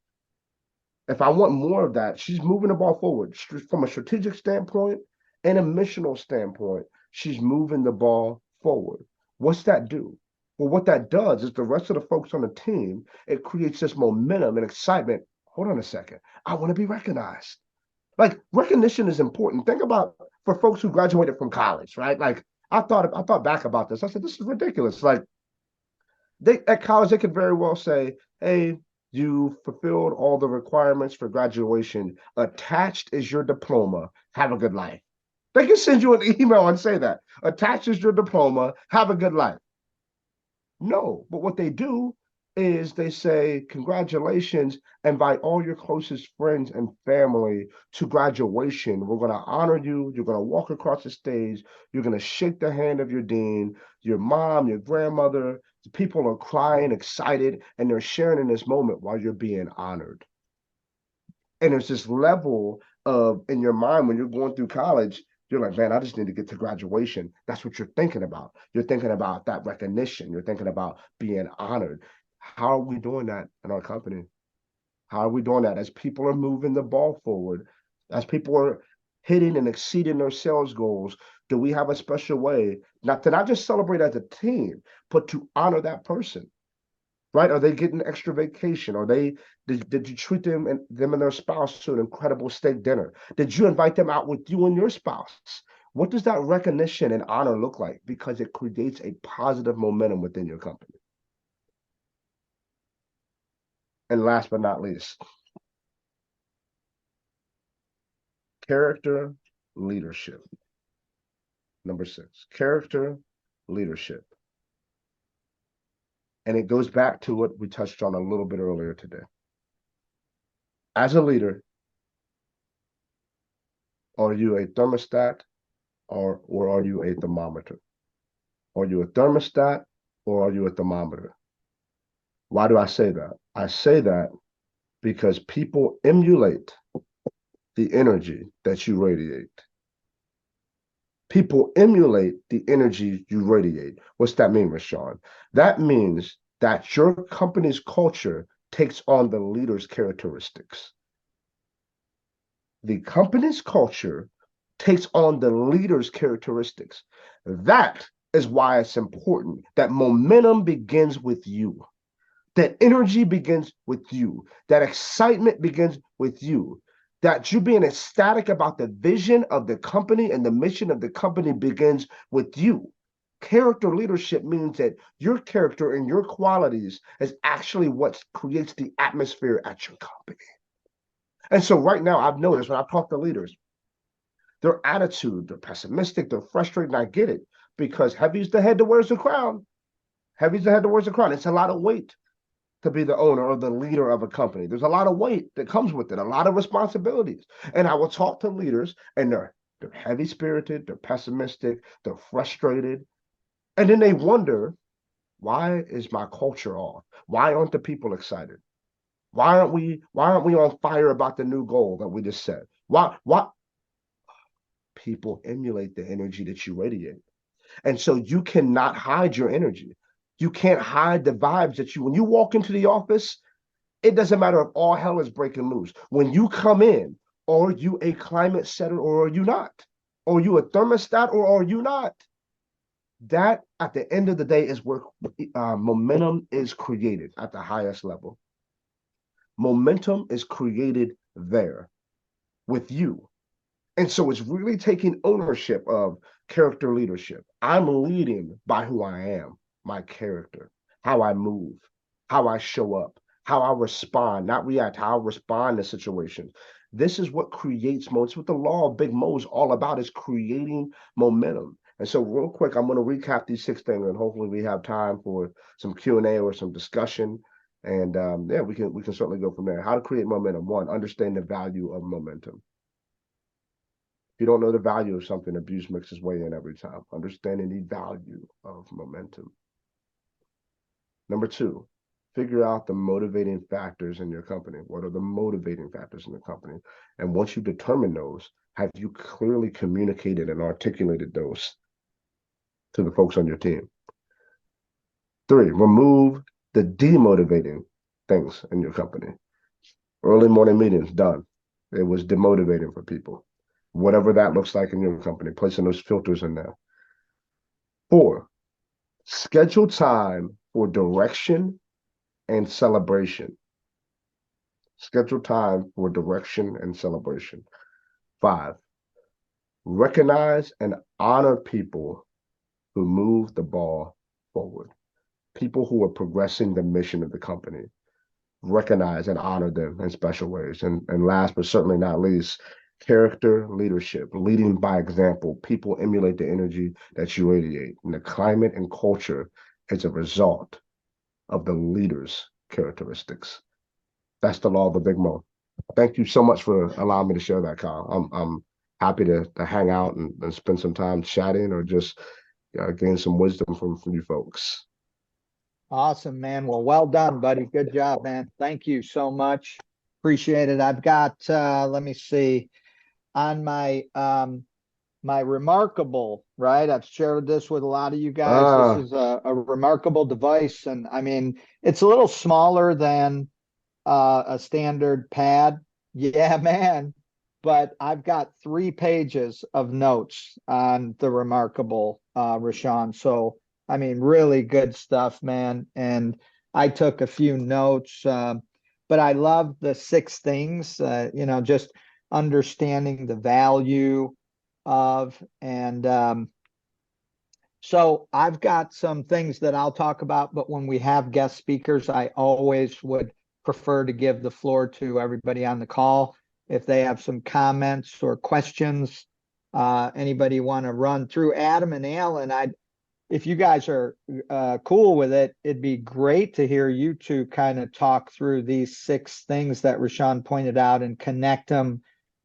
If I want more of that, she's moving the ball forward from a strategic standpoint and a missional standpoint. She's moving the ball forward. What's that do? Well, what that does is the rest of the folks on the team, it creates this momentum and excitement. Hold on a second. I want to be recognized. Like, recognition is important. Think about for folks who graduated from college, right? Like, I thought back about this. I said, this is ridiculous. Like, at college, they could very well say, hey, you fulfilled all the requirements for graduation. Attached is your diploma. Have a good life. They can send you an email and say that. Attached is your diploma. Have a good life. No, but what they do is they say, congratulations, invite all your closest friends and family to graduation. We're going to honor you. You're going to walk across the stage. You're going to shake the hand of your dean, your mom, your grandmother. People are crying, excited, and they're sharing in this moment while you're being honored. And there's this level of, in your mind, when you're going through college, you're like, man, I just need to get to graduation. That's what you're thinking about. You're thinking about that recognition. You're thinking about being honored. How are we doing that in our company? How are we doing that as people are moving the ball forward, as people are hitting and exceeding their sales goals? Do we have a special way not to not just celebrate as a team, but to honor that person? Right? Are they getting extra vacation? Are they did you treat them and their spouse to an incredible steak dinner? Did you invite them out with you and your spouse? What does that recognition and honor look like? Because it creates a positive momentum within your company. And last but not least, character leadership. Number 6, character leadership. And it goes back to what we touched on a little bit earlier today. As a leader, are you a thermostat or are you a thermometer? Are you a thermostat or are you a thermometer? Why do I say that? I say that because people emulate the energy that you radiate. People emulate the energy you radiate. What's that mean, Rashawn? That means that your company's culture takes on the leader's characteristics. The company's culture takes on the leader's characteristics. That is why it's important that momentum begins with you. That energy begins with you. That excitement begins with you. That you being ecstatic about the vision of the company and the mission of the company begins with you. Character leadership means that your character and your qualities is actually what creates the atmosphere at your company. And so right now, I've noticed when I talk to leaders, their attitude, they're pessimistic, they're frustrated, and I get it, because heavy's the head that wears the crown. Heavy's the head that wears the crown. It's a lot of weight to be the owner or the leader of a company. There's a lot of weight that comes with it, a lot of responsibilities. And I will talk to leaders, and they're heavy-spirited, they're pessimistic, they're frustrated. And then they wonder, why is my culture off? Why aren't the people excited? Why aren't we on fire about the new goal that we just set? Why people emulate the energy that you radiate. And so you cannot hide your energy. You can't hide the vibes that when you walk into the office, it doesn't matter if all hell is breaking loose. When you come in, are you a climate setter or are you not? Are you a thermostat or are you not? That, at the end of the day, is where momentum is created at the highest level. Momentum is created there with you. And so it's really taking ownership of character leadership. I'm leading by who I am, my character, how I move, how I show up, how I respond, not react, how I respond to situations. This is what creates momentum. It's what the law of Big Mo is all about, is creating momentum. And so real quick, I'm going to recap these 6 things, and hopefully we have time for some Q&A or some discussion. And yeah, we can certainly go from there. How to create momentum. 1, understand the value of momentum. If you don't know the value of something, abuse makes its way in every time. Understanding the value of momentum. Number 2, figure out the motivating factors in your company. What are the motivating factors in the company? And once you determine those, have you clearly communicated and articulated those to the folks on your team? 3, remove the demotivating things in your company. Early morning meetings, done. It was demotivating for people. Whatever that looks like in your company, placing those filters in there. 4, schedule time for direction and celebration. Schedule time for direction and celebration. 5, recognize and honor people who move the ball forward. People who are progressing the mission of the company. Recognize and honor them in special ways. And last but certainly not least, character leadership, leading by example. People emulate the energy that you radiate. And the climate and culture is a result of the leader's characteristics. That's the law of the big Mo. Thank you so much for allowing me to share that, Kyle. I'm happy to hang out and spend some time chatting or just gain some wisdom from you folks. Awesome, man. Well done, buddy. Good job, man. Thank you so much. Appreciate it. I've got let me see on my my remarkable, right? I've shared this with a lot of you guys. This is a remarkable device, and I mean it's a little smaller than a standard pad. Yeah, man. But I've got 3 pages of notes on the remarkable Rashawn. So I mean, really good stuff, man. And I took a few notes, but I love the 6 things, just understanding the value of, and so I've got some things that I'll talk about, but when we have guest speakers, I always would prefer to give the floor to everybody on the call. If they have some comments or questions, anybody want to run through Adam and Alan, if you guys are cool with it, it'd be great to hear you two kind of talk through these 6 things that Rashawn pointed out and connect them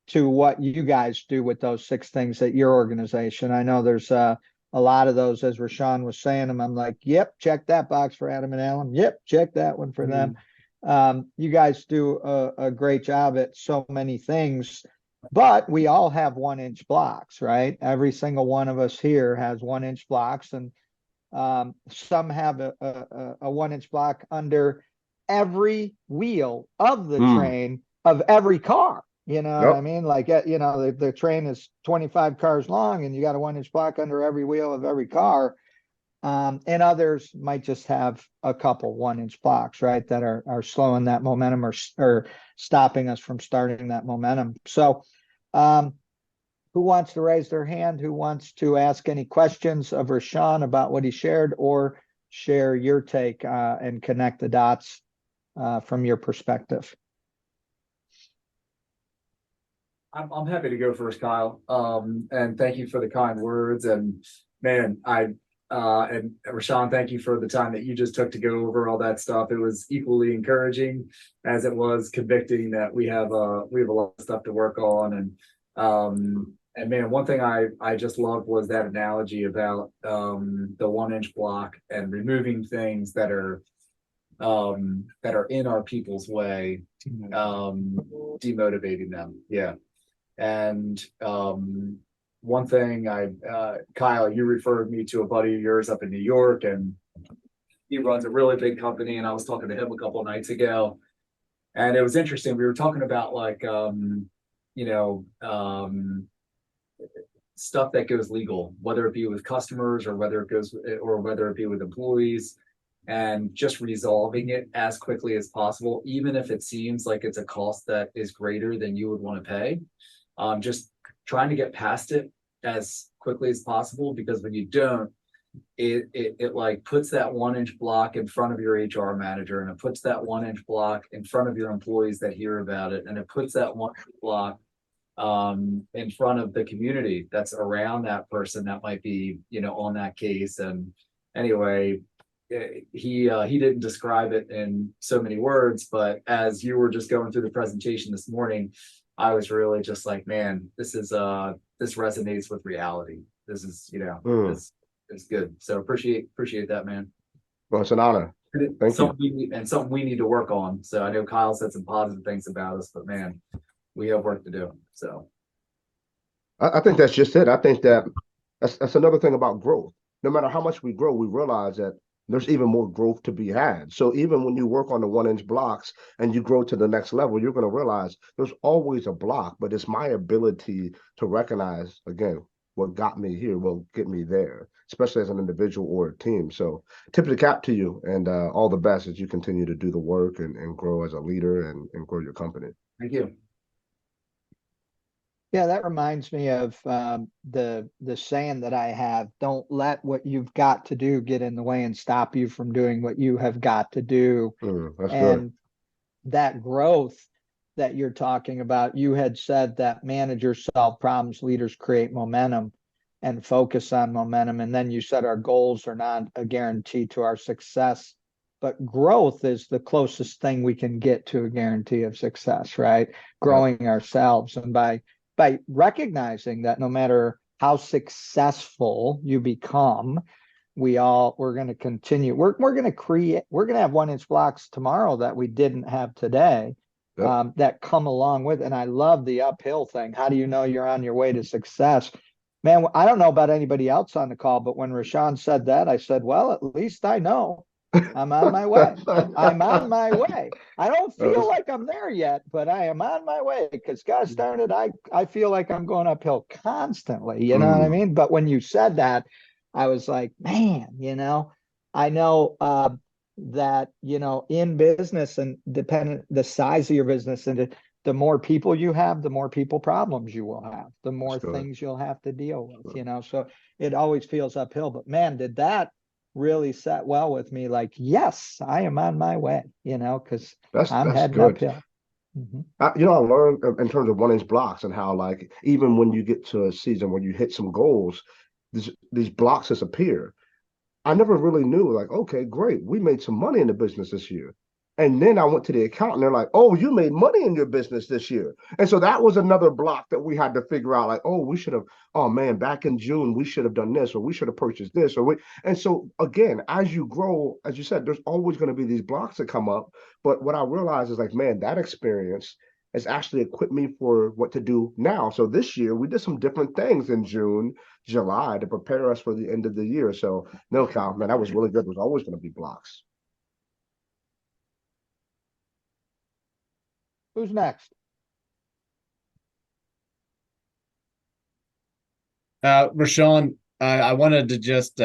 to what you guys do with those 6 things at your organization. I know there's a lot of those, as Rashawn was saying them. I'm like, yep, check that box for Adam and Alan. Yep, check that one for them. You guys do a great job at so many things. But we all have 1-inch blocks, right? Every single one of us here has 1-inch blocks, and some have a 1-inch block under every wheel of the train of every car. You know what I mean? Like, the train is 25 cars long, and you got a 1-inch block under every wheel of every car. And others might just have a couple 1-inch blocks, right, that are slowing that momentum or stopping us from starting that momentum. So who wants to raise their hand? Who wants to ask any questions of Rashawn about what he shared, or share your take and connect the dots from your perspective? I'm happy to go first, Kyle. And thank you for the kind words. And man, and Rashawn, thank you for the time that you just took to go over all that stuff. It was equally encouraging as it was convicting that we have a lot of stuff to work on. And man, one thing I just loved was that analogy about the 1-inch block and removing things that are in our people's way, demotivating them. Yeah. And one thing Kyle, you referred me to a buddy of yours up in New York, and he runs a really big company. And I was talking to him a couple of nights ago, and it was interesting. We were talking about stuff that goes legal, whether it be with customers or whether it be with employees, and just resolving it as quickly as possible, even if it seems like it's a cost that is greater than you would want to pay. Just trying to get past it as quickly as possible, because when you don't, it like puts that 1-inch block in front of your HR manager, and it puts that 1-inch block in front of your employees that hear about it, and it puts that 1-inch block in front of the community that's around that person that might be on that case. And anyway, he didn't describe it in so many words, but as you were just going through the presentation this morning, I was really just like, man, this resonates with reality. This is it's good. So appreciate that, man. Well, it's an honor. Thank you. And something we need to work on. So I know Kyle said some positive things about us, but man, we have work to do. So I think that's just it. I think that's another thing about growth. No matter how much we grow, we realize that there's even more growth to be had. So even when you work on the 1-inch blocks and you grow to the next level, you're going to realize there's always a block, but it's my ability to recognize, again, what got me here will get me there, especially as an individual or a team. So tip of the cap to you, and all the best as you continue to do the work and grow as a leader and grow your company. Thank you. Yeah, that reminds me of the saying that I have: don't let what you've got to do get in the way and stop you from doing what you have got to do. That's and good. That growth that you're talking about, you had said that managers solve problems, leaders create momentum and focus on momentum. And then you said our goals are not a guarantee to our success. but growth is the closest thing we can get to a guarantee of success, right? Growing ourselves. And by recognizing that no matter how successful you become, we're going to continue. We're going to create, we're going to have 1-inch blocks tomorrow that we didn't have today. That come along with, and I love the uphill thing. How do you know you're on your way to success? Man, I don't know about anybody else on the call, but when Rashawn said that, I said, well, at least I know I'm on my way. I'm on my way. I don't feel like I'm there yet, but I am on my way because gosh darn it, I feel like I'm going uphill constantly. You know what I mean? But when you said that, I was like, man, I know that, in business and dependent the size of your business and the more people you have, the more people problems you will have, the more things you'll have to deal with, so it always feels uphill. But man, did that really set well with me? Like, yes, I am on my way, because I'm heading uphill. I learned in terms of 1-inch blocks and how, like, even when you get to a season where you hit some goals, these blocks disappear. I never really knew, like, okay, great, we made some money in the business this year. And then I went to the account and they're like, oh, you made money in your business this year. And so that was another block that we had to figure out, like, oh, we should have, oh man, back in June, we should have done this, or we should have purchased this, and so again, as you grow, as you said, there's always going to be these blocks that come up. But what I realized is, like, man, that experience has actually equipped me for what to do now. So this year we did some different things in June, July to prepare us for the end of the year. So no, Kyle, man, that was really good. There's always going to be blocks. Who's next? Rashawn, I wanted to just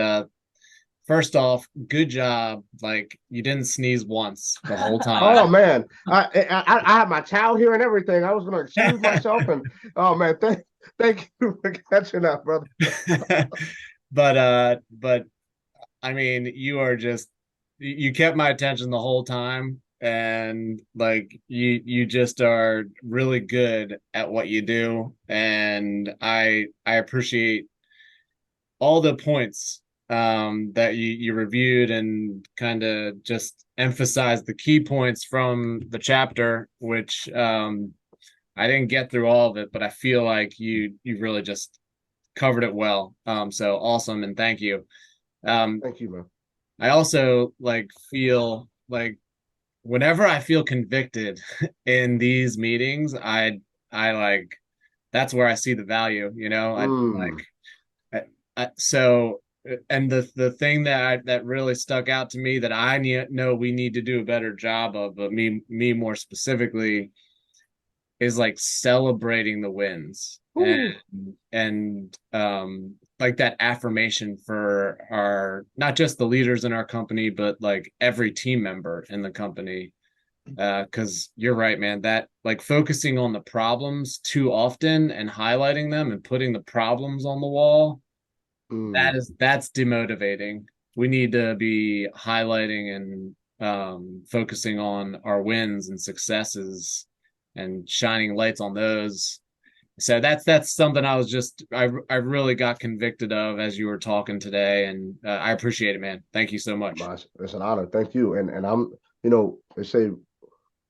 first off, good job. Like, you didn't sneeze once the whole time. Oh man, I had my towel here and everything. I was going to excuse myself, and oh man, thank you for catching up, brother. But I mean, you kept my attention the whole time. And like, you just are really good at what you do, and I appreciate all the points that you reviewed and kind of just emphasized the key points from the chapter, which I didn't get through all of it, but I feel like you really just covered it well. So awesome, and thank you. Thank you, man. I also feel like whenever I feel convicted in these meetings, I like, that's where I see the value, so, and the thing that really stuck out to me that I know we need to do a better job of, but me more specifically, is like celebrating the wins. And like that affirmation for not just the leaders in our company, but like every team member in the company. Because you're right, man, that like focusing on the problems too often and highlighting them and putting the problems on the wall, that's demotivating. We need to be highlighting and focusing on our wins and successes and shining lights on those. So that's something I really got convicted of as you were talking today, and I appreciate it, man. Thank you so much. It's an honor. Thank you. And I'm, they say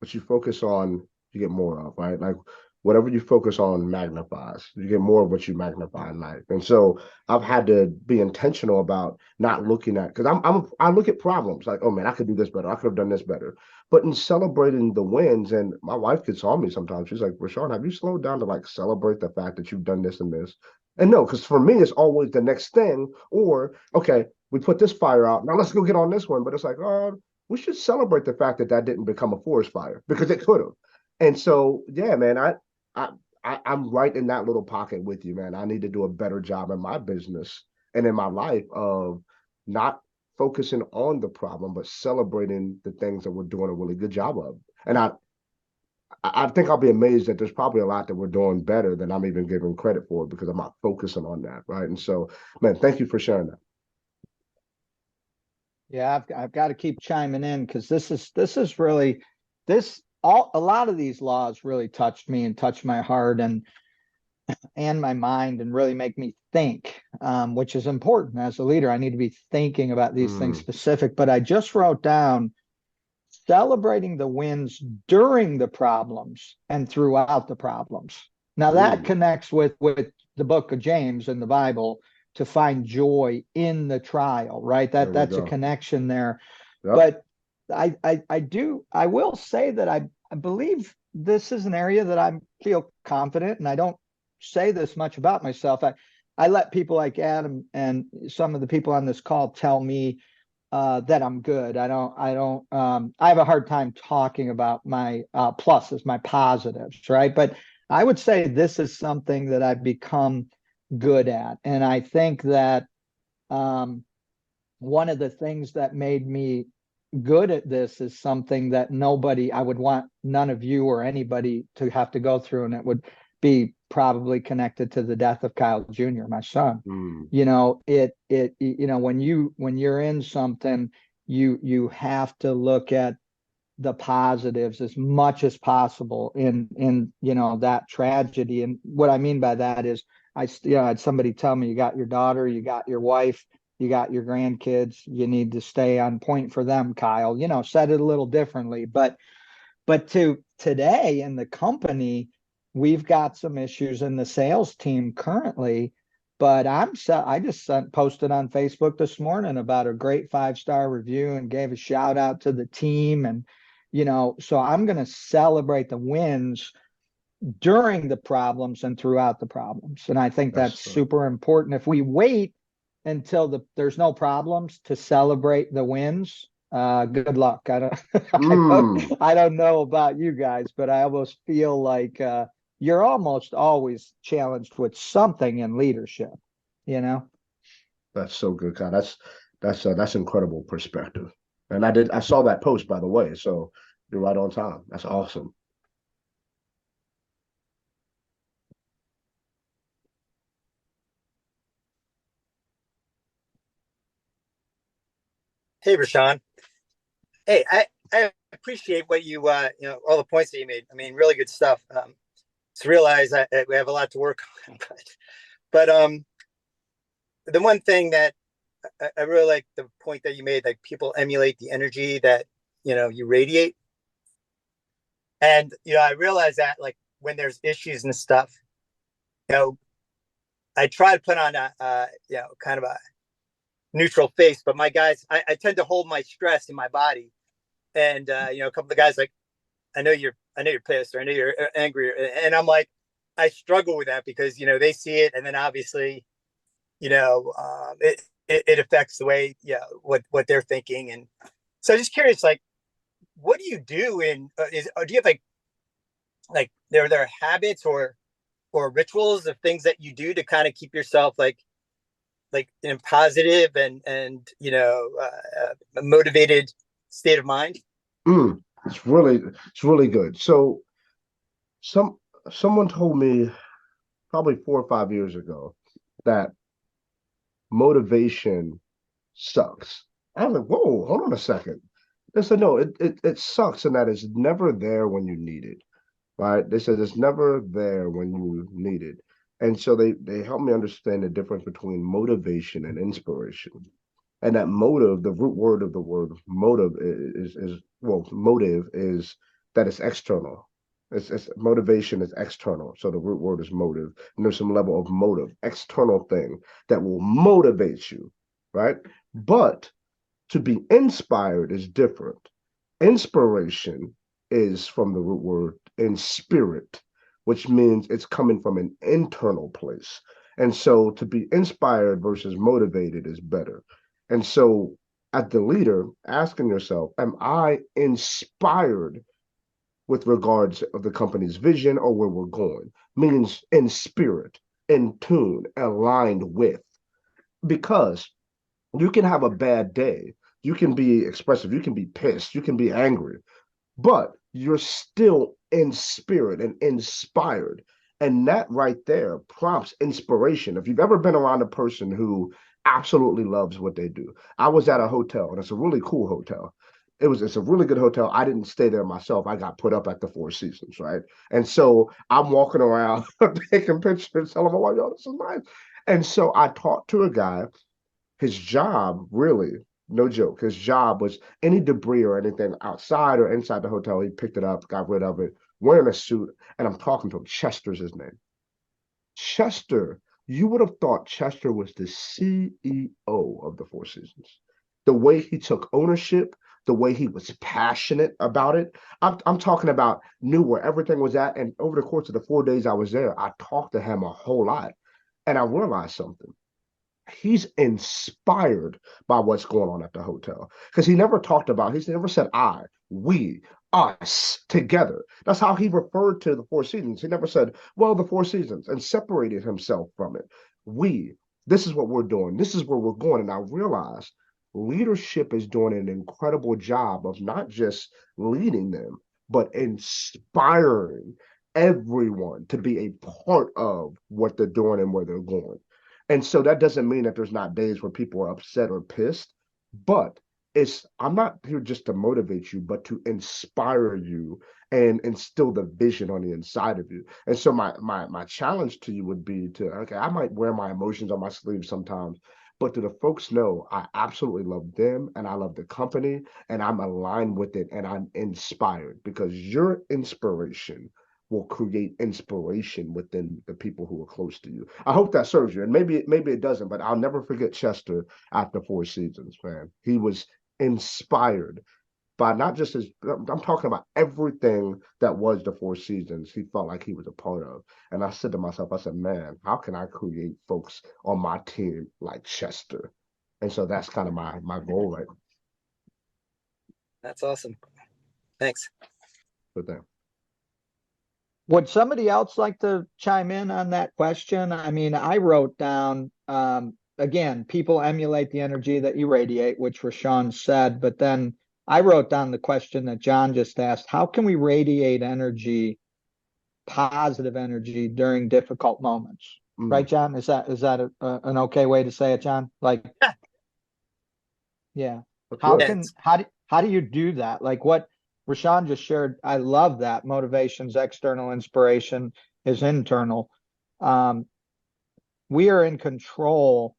what you focus on, you get more of, right? Like, whatever you focus on magnifies. You get more of what you magnify in life. And so I've had to be intentional about not looking at, because I look at problems like, oh man, I could do this better. I could have done this better. But in celebrating the wins, and my wife gets on me sometimes. She's like, Rashawn, have you slowed down to like celebrate the fact that you've done this and this? And no, because for me, it's always the next thing. Or, okay, we put this fire out. Now let's go get on this one. But it's like, oh, we should celebrate the fact that didn't become a forest fire, because it could have. And so, yeah, man, I'm right in that little pocket with you, man. I need to do a better job in my business and in my life of not focusing on the problem, but celebrating the things that we're doing a really good job of. And I think I'll be amazed that there's probably a lot that we're doing better than I'm even giving credit for, because I'm not focusing on that, right? And so, man, thank you for sharing that. Yeah, I've got to keep chiming in, because this is really a lot of these laws really touched me and touched my heart. And and my mind and really make me think, which is important as a leader. I need to be thinking about these things specific. But I just wrote down celebrating the wins during the problems and throughout the problems. Now that connects with the book of James in the Bible, to find joy in the trial, right? That's a connection there. Yep. But I will say that I believe this is an area that I feel confident, and I don't say this much about myself. I let people like Adam and some of the people on this call tell me that I'm good. I have a hard time talking about my pluses, my positives, right? But I would say this is something that I've become good at. And I think that one of the things that made me good at this is something that I would want none of you or anybody to have to go through, and it would be probably connected to the death of Kyle Jr., my son. You know, when you're in something, you have to look at the positives as much as possible in that tragedy. And what I mean by that is, I had somebody tell me, you got your daughter, you got your wife, you got your grandkids, you need to stay on point for them, Kyle. Said it a little differently, but to today in the company, we've got some issues in the sales team currently. But I just posted on Facebook this morning about a great 5-star review and gave a shout out to the team. And so I'm going to celebrate the wins during the problems and throughout the problems. And I think that's super important. If we wait until there's no problems to celebrate the wins, good luck. I don't know about you guys, but I almost feel like you're almost always challenged with something in leadership. That's so good, Kyle. That's incredible perspective. And I saw that post, by the way, so you're right on time. That's awesome. Hey, Rashawn. Hey, I appreciate what you all the points that you made. I mean, really good stuff. To realize that we have a lot to work on, but the one thing that I really like the point that you made, like people emulate the energy that you radiate. And I realize that, like, when there's issues and stuff, I try to put on a kind of a neutral face, but my guys, I tend to hold my stress in my body. And a couple of guys like, I know you're pissed, or I know you're angry, and I'm like, I struggle with that because they see it, and then obviously it affects the way what they're thinking. And so I'm just curious, like, what do you do do you have like there are habits or rituals of things that you do to kind of keep yourself like in positive and a motivated state of mind? It's really good. So someone told me probably 4 or 5 years ago that motivation sucks. I was like, whoa, hold on a second. They said, no, it sucks, and that it's never there when you need it, right? They said it's never there when you need it. And so they helped me understand the difference between motivation and inspiration. And that motive, the root word of the word motive motive is that it's external. It's motivation is external. So the root word is motive. And there's some level of motive, external thing that will motivate you, right? But to be inspired is different. Inspiration is from the root word in spirit, which means it's coming from an internal place. And so to be inspired versus motivated is better. And so as the leader, asking yourself, am I inspired with regards of the company's vision or where we're going? Means in spirit, in tune, aligned with. Because you can have a bad day. You can be expressive. You can be pissed. You can be angry. But you're still in spirit and inspired. And that right there prompts inspiration. If you've ever been around a person who absolutely loves what they do. I was at a hotel, and it's a really cool hotel. it's a really good hotel. I didn't stay there myself. I got put up at the Four Seasons, right? And so I'm walking around taking pictures, telling my wife, yo, this is nice. And so I talked to a guy. His job, really, no joke, his job was any debris or anything outside or inside the hotel, he picked it up, got rid of it, wearing a suit, and I'm talking to him. Chester's his name. Chester, you would have thought Chester was the CEO of the Four Seasons. The way he took ownership, the way he was passionate about it. I'm talking about knew where everything was at. And over the course of the 4 days I was there, I talked to him a whole lot. And I realized something. He's inspired by what's going on at the hotel because he never talked about, he never said I, we, us together. That's how he referred to the Four Seasons. He never said, well, the Four Seasons, and separated himself from it. We, this is what we're doing. This is where we're going. And I realized leadership is doing an incredible job of not just leading them, but inspiring everyone to be a part of what they're doing and where they're going. And so that doesn't mean that there's not days where people are upset or pissed, but I'm not here just to motivate you, but to inspire you and instill the vision on the inside of you. And so my challenge to you would be to, okay, I might wear my emotions on my sleeve sometimes, but do the folks know I absolutely love them and I love the company and I'm aligned with it and I'm inspired because your inspiration will create inspiration within the people who are close to you. I hope that serves you. And maybe it doesn't, but I'll never forget Chester at the Four Seasons, man. He was inspired by not just his, I'm talking about everything that was the Four Seasons he felt like he was a part of. And I said to myself, I said, man, how can I create folks on my team like Chester? And so that's kind of my goal right now. That's awesome. Thanks. With that. Would somebody else like to chime in on that question? I mean, I wrote down, again, people emulate the energy that you radiate, which Rashawn said, but then I wrote down the question that John just asked. How can we radiate energy, positive energy during difficult moments? Right, John? Is that an okay way to say it, John? Like, yeah. How do you do that? Like what Rashawn just shared, I love that. Motivation's external, inspiration is internal. We are in control.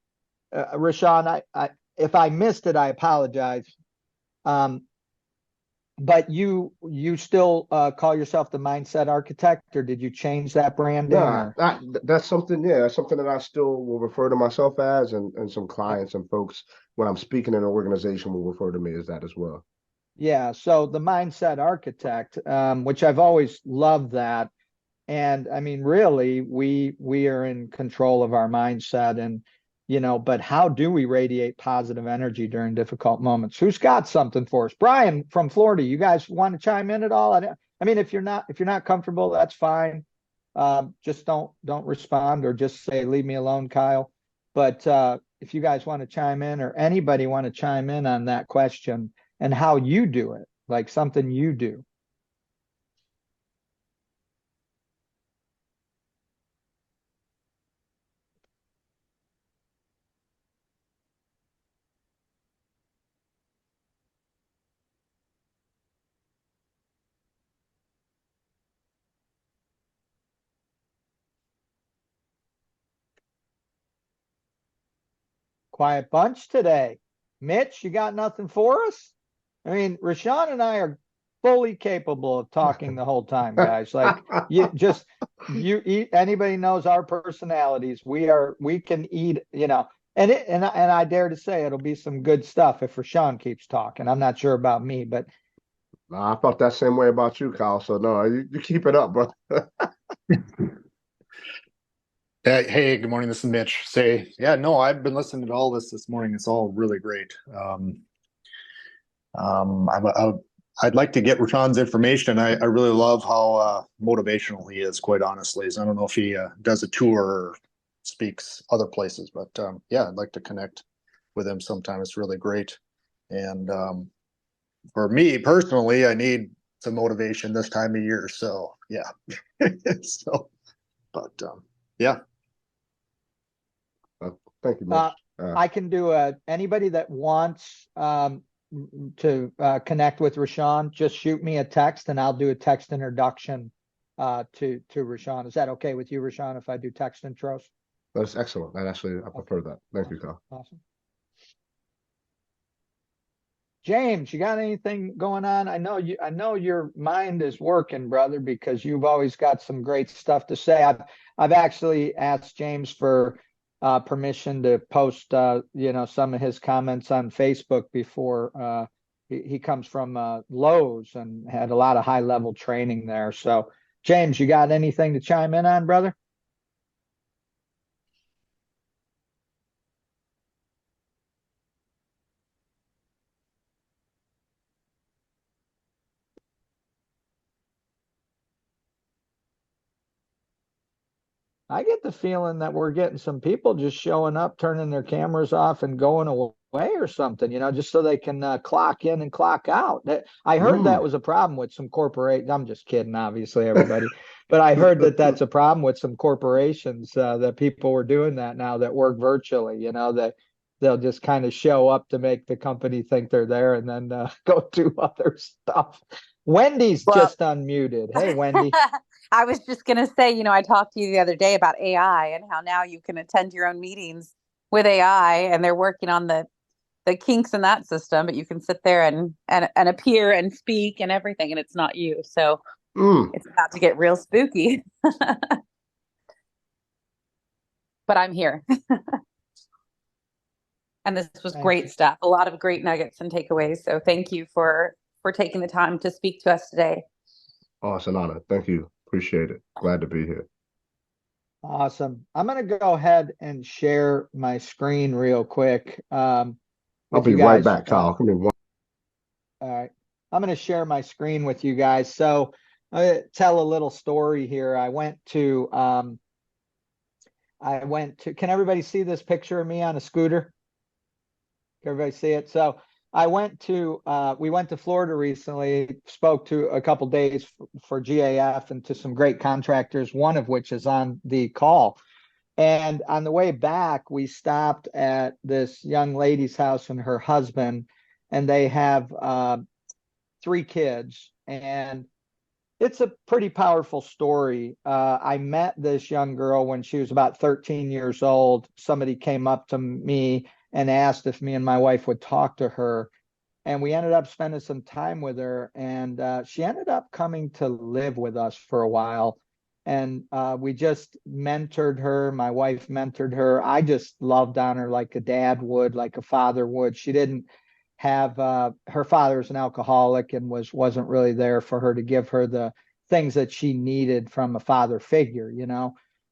Rashawn, I if I missed it, I apologize. But you still call yourself the mindset architect, or did you change that branding? Nah, that's something, yeah, that's something that I still will refer to myself as, and some clients and folks when I'm speaking in an organization will refer to me as that as well. Yeah, so the mindset architect, which I've always loved that. And I mean, really, we are in control of our mindset and, but how do we radiate positive energy during difficult moments? Who's got something for us? Brian from Florida, you guys want to chime in at all? I mean, if you're not comfortable, that's fine. Just don't respond or just say, leave me alone, Kyle. But if you guys want to chime in or anybody want to chime in on that question and how you do it, like something you do. Quiet bunch today. Mitch, you got nothing for us? I mean, Rashawn and I are fully capable of talking the whole time, guys. Like you eat, anybody knows our personalities. We can eat, and I dare to say it'll be some good stuff if Rashawn keeps talking. I'm not sure about me, but I felt that same way about you, Kyle. So no, you keep it up, bro. Hey, good morning. This is Mitch. No, I've been listening to all this morning. It's all really great. I'd like to get Rashawn's information. I really love how motivational he is, quite honestly. So I don't know if he does a tour or speaks other places, but I'd like to connect with him sometime. It's really great. And for me personally, I need some motivation this time of year. So yeah. Yeah. Thank you, Mitch. I can do anybody that wants connect with Rashawn, just shoot me a text and I'll do a text introduction to Rashawn. Is that okay with you, Rashawn, if I do text intros? That's excellent. I prefer that. Thank you, Kyle. Awesome. James, you got anything going on? I know your mind is working, brother, because you've always got some great stuff to say. I've actually asked James for permission to post some of his comments on Facebook before. He comes from Lowe's and had a lot of high level training there. So James, you got anything to chime in on, brother? I get the feeling that we're getting some people just showing up, turning their cameras off and going away or something, just so they can clock in and clock out. I heard that was a problem with some corporations. I'm just kidding, obviously, everybody. But I heard that that's a problem with some corporations that people were doing that now that work virtually, that they'll just kind of show up to make the company think they're there and then go do other stuff. Wendy's just unmuted. Hey, Wendy. I was just going to say, I talked to you the other day about AI and how now you can attend your own meetings with AI, and they're working on the kinks in that system, but you can sit there and appear and speak and everything, and it's not you. So it's about to get real spooky. But I'm here. And this was great stuff. A lot of great nuggets and takeaways. So thank you for taking the time to speak to us today. Oh, it's an honor. Thank you. Appreciate it. Glad to be here. Awesome. I'm going to go ahead and share my screen real quick. I'll be right back, Kyle. Come in. All right. I'm going to share my screen with you guys. So I'll tell a little story here. I went to, can everybody see this picture of me on a scooter? Can everybody see it? So we went to Florida recently, spoke to a couple days for GAF and to some great contractors, one of which is on the call. And on the way back, we stopped at this young lady's house and her husband, and they have 3 kids. And it's a pretty powerful story. I met this young girl when she was about 13 years old. Somebody came up to me and asked if me and my wife would talk to her. And we ended up spending some time with her. And she ended up coming to live with us for a while. And we just mentored her. My wife mentored her. I just loved on her like a dad would, like a father would. She didn't have, her father was an alcoholic and wasn't really there for her to give her the things that she needed from a father figure,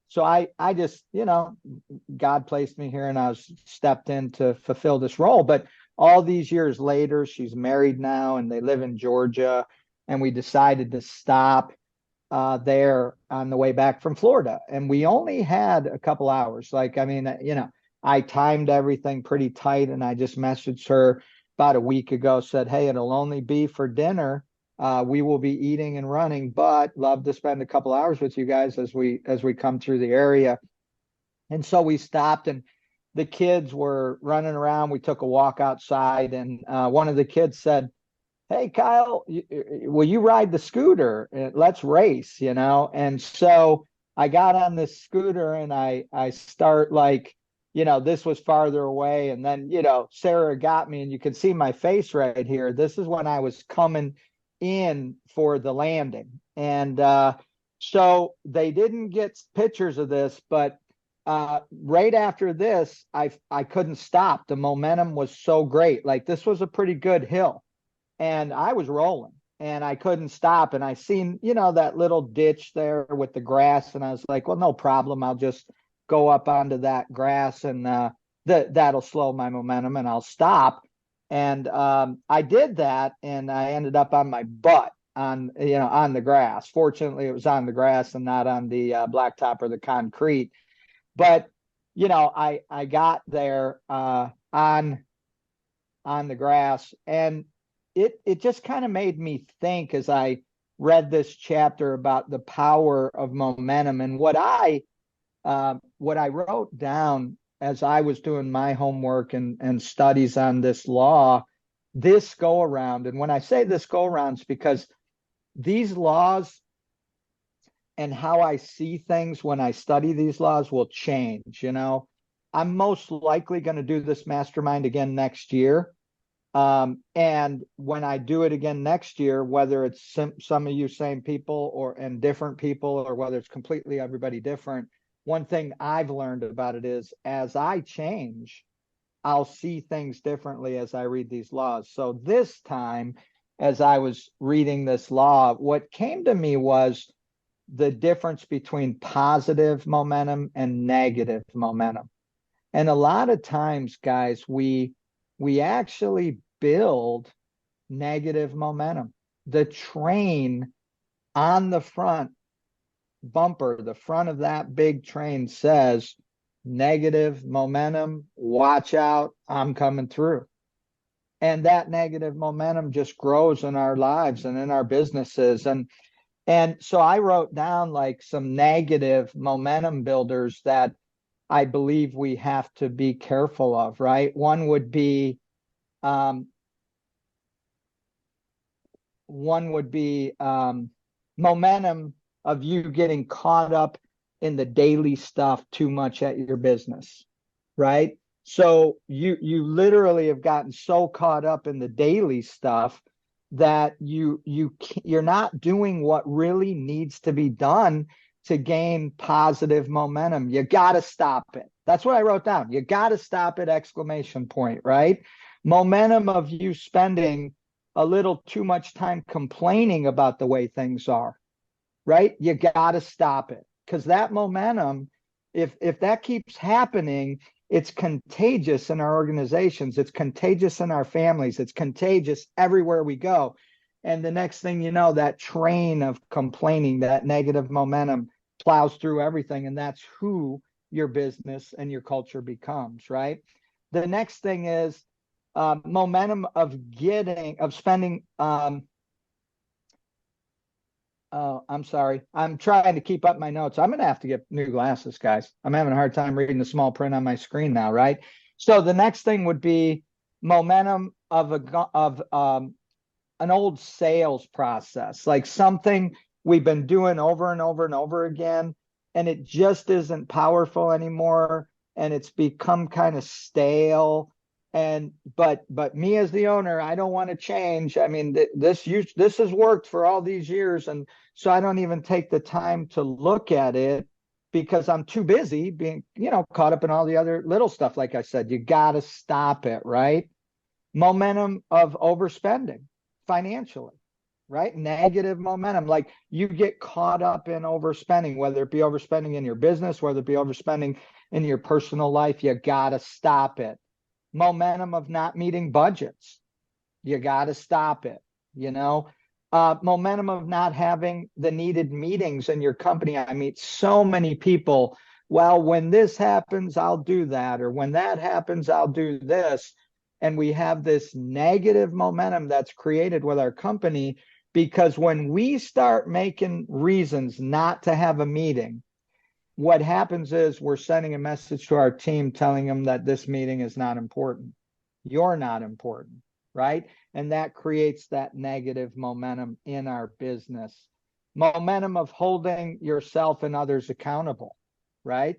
So I just, God placed me here and I was stepped in to fulfill this role. But all these years later, she's married now and they live in Georgia. And we decided to stop there on the way back from Florida. And we only had a couple hours. I timed everything pretty tight. And I just messaged her about a week ago, said, hey, it'll only be for dinner. We will be eating and running, but love to spend a couple hours with you guys as we come through the area. And so we stopped and the kids were running around. We took a walk outside and one of the kids said, hey, Kyle, will you ride the scooter? Let's race, And so I got on this scooter and I start this was farther away. And then, Sarah got me and you can see my face right here. This is when I was coming in for the landing. And so they didn't get pictures of this, but right after this, I couldn't stop. The momentum was so great. Like this was a pretty good hill and I was rolling and I couldn't stop. And I seen, that little ditch there with the grass. And I was like, well, no problem. I'll just go up onto that grass and that'll slow my momentum and I'll stop. And I did that and I ended up on my butt on the grass. Fortunately, it was on the grass and not on the blacktop or the concrete. But, I got there on the grass and it just kind of made me think as I read this chapter about the power of momentum. And what I wrote down as I was doing my homework and studies on this law this go around, and when I say this go around, it's because these laws and how I see things when I study these laws will change. I'm most likely going to do this mastermind again next year. And when I do it again next year, whether it's some of you same people and different people, or whether it's completely everybody different, one thing I've learned about it is as I change, I'll see things differently as I read these laws. So this time, as I was reading this law, what came to me was the difference between positive momentum and negative momentum. And a lot of times, guys, we actually build negative momentum. The train on the front bumper, the front of that big train says, negative momentum, watch out, I'm coming through. And that negative momentum just grows in our lives and in our businesses. And so I wrote down like some negative momentum builders that I believe we have to be careful of, right? One would be momentum of you getting caught up in the daily stuff too much at your business, right? So you literally have gotten so caught up in the daily stuff that you're not doing what really needs to be done to gain positive momentum. You got to stop it. That's what I wrote down. You got to stop it, exclamation point, right? Momentum of you spending a little too much time complaining about the way things are, right? You got to stop it, because that momentum, if that keeps happening, it's contagious in our organizations. It's contagious in our families. It's contagious everywhere we go. And the next thing you know, that train of complaining, that negative momentum plows through everything. And that's who your business and your culture becomes, right? The next thing is momentum of spending. I'm sorry. I'm trying to keep up my notes. I'm going to have to get new glasses, guys. I'm having a hard time reading the small print on my screen now, right? So the next thing would be momentum of an old sales process, like something we've been doing over and over and over again, and it just isn't powerful anymore, and it's become kind of stale. But me as the owner, I don't want to change. I mean, this has worked for all these years, and so I don't even take the time to look at it because I'm too busy being, caught up in all the other little stuff. Like I said, you got to stop it, right? Momentum of overspending financially, right? Negative momentum, like you get caught up in overspending, whether it be overspending in your business, whether it be overspending in your personal life. You got to stop it. Momentum of not meeting budgets. You got to stop it. Momentum of not having the needed meetings in your company. I meet so many people. Well, when this happens, I'll do that. Or when that happens, I'll do this. And we have this negative momentum that's created with our company, because when we start making reasons not to have a meeting, what happens is we're sending a message to our team telling them that this meeting is not important. You're not important, right? And that creates that negative momentum in our business. Momentum of holding yourself and others accountable, right?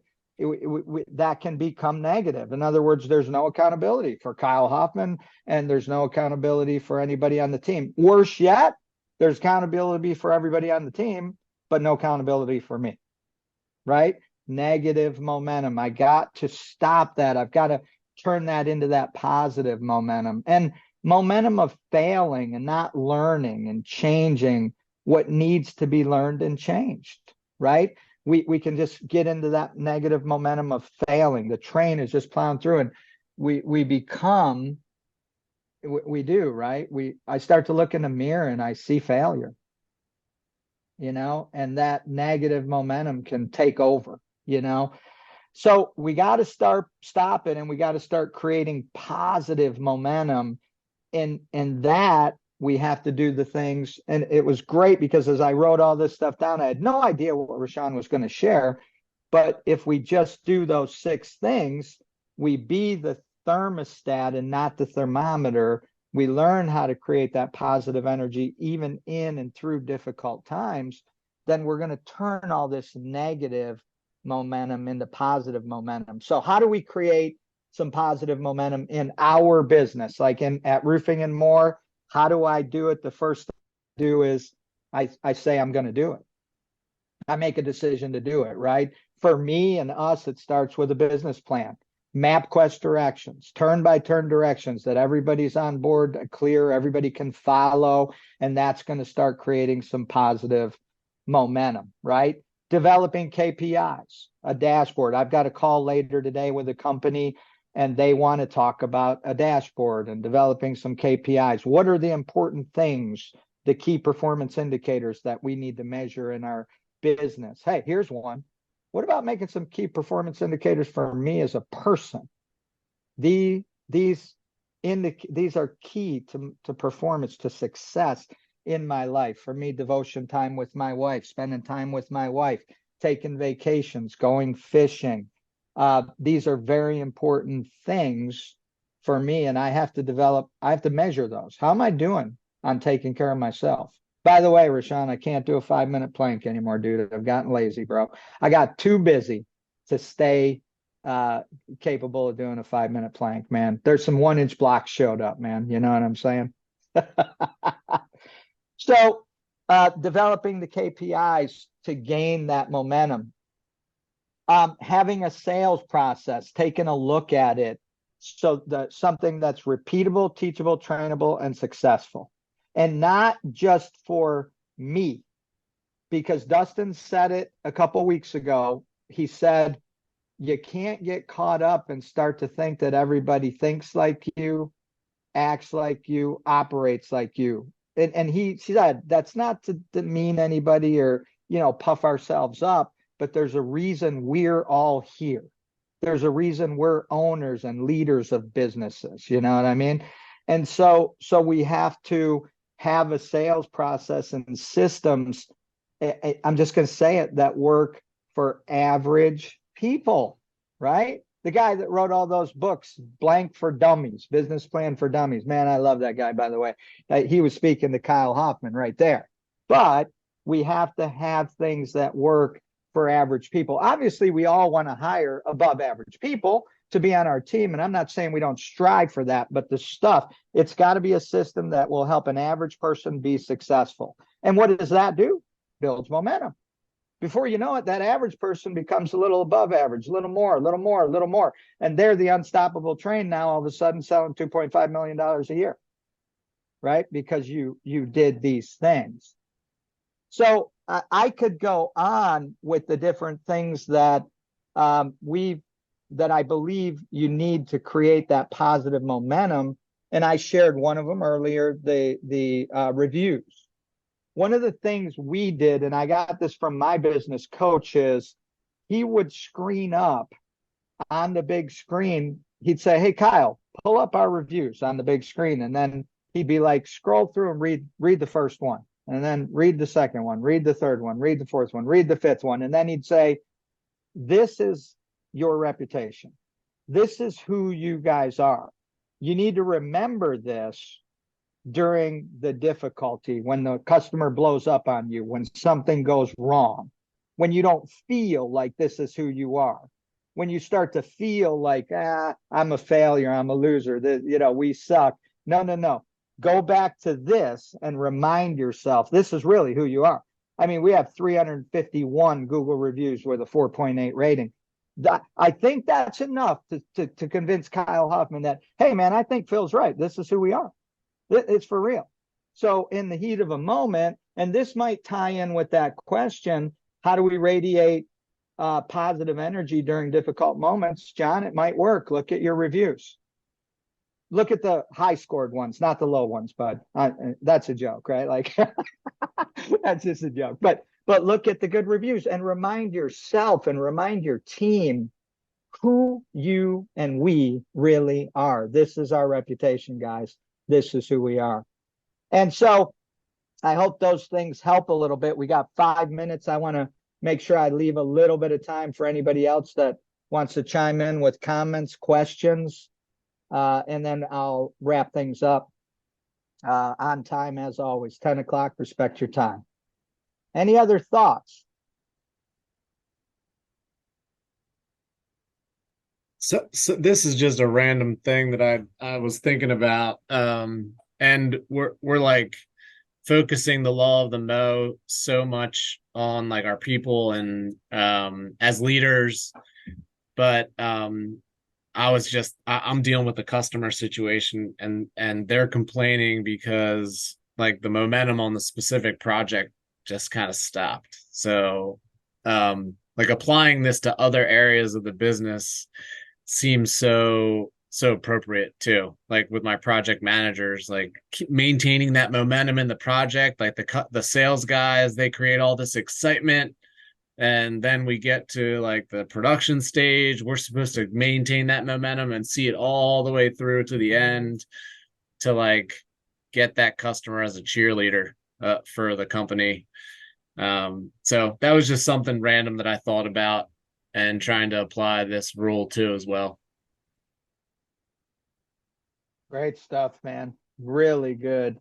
That can become negative. In other words, there's no accountability for Kyle Hoffman, and there's no accountability for anybody on the team. Worse yet, there's accountability for everybody on the team, but no accountability for me. Right? Negative momentum. I got to stop that. I've got to turn that into that positive momentum. And momentum of failing and not learning and changing what needs to be learned and changed, right? We can just get into that negative momentum of failing. The train is just plowing through, and we do, right? I start to look in the mirror and I see failure. And that negative momentum can take over, So we got to stop it, and we got to start creating positive momentum. And that we have to do the things. And it was great because as I wrote all this stuff down, I had no idea what Rashawn was going to share. But if we just do those 6 things, we be the thermostat and not the thermometer, we learn how to create that positive energy even in and through difficult times, then we're going to turn all this negative momentum into positive momentum. So how do we create some positive momentum in our business? Like at Roofing and More, how do I do it? The first thing I do is I say I'm going to do it. I make a decision to do it, right? For me and us, it starts with a business plan. MapQuest directions, turn by turn directions that everybody's on board, clear, everybody can follow, and that's going to start creating some positive momentum, right? Developing KPIs, a dashboard. I've got a call later today with a company, and they want to talk about a dashboard and developing some KPIs. What are the important things, the key performance indicators that we need to measure in our business? Hey, here's one. What about making some key performance indicators for me as a person? These are key to performance, to success in my life. For me, devotion time with my wife, spending time with my wife, taking vacations, going fishing. These are very important things for me, and I have to measure those. How am I doing on taking care of myself? By the way, Rashawn, I can't do a 5-minute plank anymore, dude. I've gotten lazy, bro. I got too busy to stay capable of doing a 5-minute plank, man. There's some 1-inch blocks showed up, man. You know what I'm saying? So developing the KPIs to gain that momentum. Having a sales process, taking a look at it. So something that's repeatable, teachable, trainable, and successful. And not just for me, because Dustin said it a couple weeks ago. He said, you can't get caught up and start to think that everybody thinks like you, acts like you, operates like you. And he said, that's not to demean anybody or, puff ourselves up, but there's a reason we're all here. There's a reason we're owners and leaders of businesses. You know what I mean? And so we have to have a sales process and systems, I'm just going to say it, that work for average people, right? The guy that wrote all those books, Blank for Dummies, Business Plan for Dummies. Man, I love that guy, by the way. He was speaking to Kyle Hoffman right there. But we have to have things that work for average people. Obviously, we all want to hire above average people to be on our team. And I'm not saying we don't strive for that, but the stuff, it's got to be a system that will help an average person be successful. And what does that do? Builds momentum. Before you know it, that average person becomes a little above average, a little more, a little more, a little more. And they're the unstoppable train now, all of a sudden selling $2.5 million a year, right? Because you did these things. So I could go on with the different things that that I believe you need to create that positive momentum. And I shared one of them earlier, the reviews. One of the things we did, and I got this from my business coach, is he would screen up on the big screen. He'd say, hey, Kyle, pull up our reviews on the big screen. And then he'd be like, scroll through and read the first one. And then read the second one, read the third one, read the fourth one, read the fifth one. And then he'd say, this is your reputation. This is who you guys are. You need to remember this during the difficulty, when the customer blows up on you, when something goes wrong, when you don't feel like this is who you are, when you start to feel like, I'm a failure, I'm a loser, we suck. No. Go back to this and remind yourself, this is really who you are. I mean, we have 351 Google reviews with a 4.8 rating. I think that's enough to convince Kyle Hoffman that, hey, man, I think Phil's right. This is who we are. It's for real. So in the heat of a moment, and this might tie in with that question, how do we radiate positive energy during difficult moments? John, it might work. Look at your reviews. Look at the high scored ones, not the low ones, bud. That's a joke, right? Like, that's just a joke. But look at the good reviews and remind yourself and remind your team who you and we really are. This is our reputation, guys. This is who we are. And so I hope those things help a little bit. We got 5 minutes. I want to make sure I leave a little bit of time for anybody else that wants to chime in with comments, questions, and then I'll wrap things up. On time as always, 10 o'clock, respect your time. Any other thoughts? So this is just a random thing that I was thinking about. And we're like focusing the law of the Mo so much on like our people and as leaders, but I'm dealing with the customer situation and they're complaining because like the momentum on the specific project just kind of stopped. So like applying this to other areas of the business seems so appropriate too. Like with my project managers, like keep maintaining that momentum in the project, like the sales guys, they create all this excitement, and then we get to like the production stage, we're supposed to maintain that momentum and see it all the way through to the end to like get that customer as a cheerleader for the company. So that was just something random that I thought about and trying to apply this rule too as well. Great stuff, man. Really good.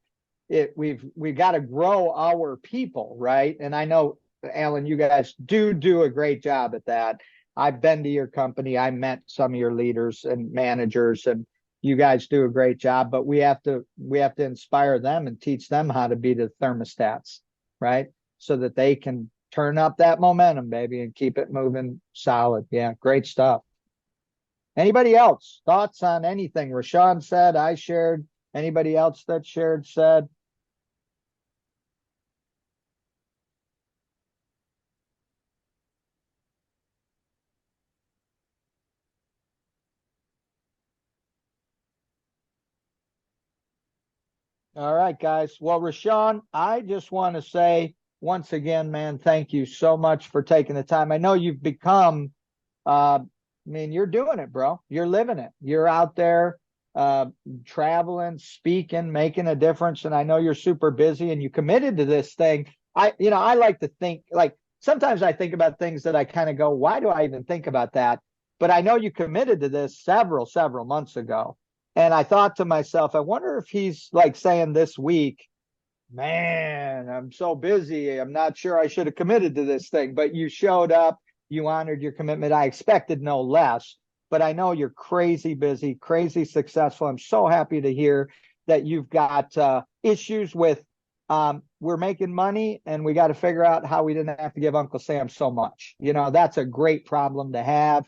We've got to grow our people, right? And I know, Alan, you guys do a great job at that. I've been to your company. I met some of your leaders and managers, and you guys do a great job. But we have to inspire them and teach them how to be the thermostats, right? So that they can turn up that momentum, baby, and keep it moving solid. Yeah, great stuff. Anybody else? Thoughts on anything Rashawn said, I shared, anybody else that shared said? All right, guys. Well, Rashawn, I just want to say once again, man, thank you so much for taking the time. I know you've become, I mean, you're doing it, bro. You're living it. You're out there, uh, traveling, speaking, making a difference. And I know you're super busy and you committed to this thing. I like to think like sometimes I think about things that I kind of go, why do I even think about that? But I know you committed to this several months ago. And I thought to myself, I wonder if he's like saying this week, man, I'm so busy. I'm not sure I should have committed to this thing, but you showed up, you honored your commitment. I expected no less, but I know you're crazy busy, crazy successful. I'm so happy to hear that you've got issues with we're making money and we got to figure out how we didn't have to give Uncle Sam so much. That's a great problem to have.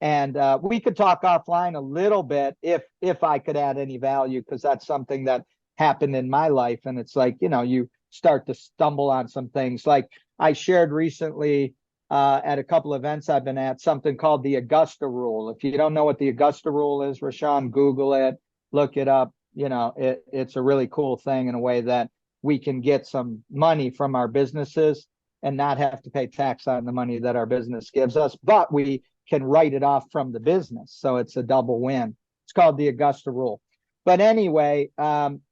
And we could talk offline a little bit if I could add any value, because that's something that happened in my life. And it's like, you start to stumble on some things. Like I shared recently at a couple events I've been at, something called the Augusta Rule. If you don't know what the Augusta Rule is, Rashawn, Google it, look it up. It's a really cool thing in a way that we can get some money from our businesses and not have to pay tax on the money that our business gives us, but we can write it off from the business. So it's a double win. It's called the Augusta Rule. But anyway,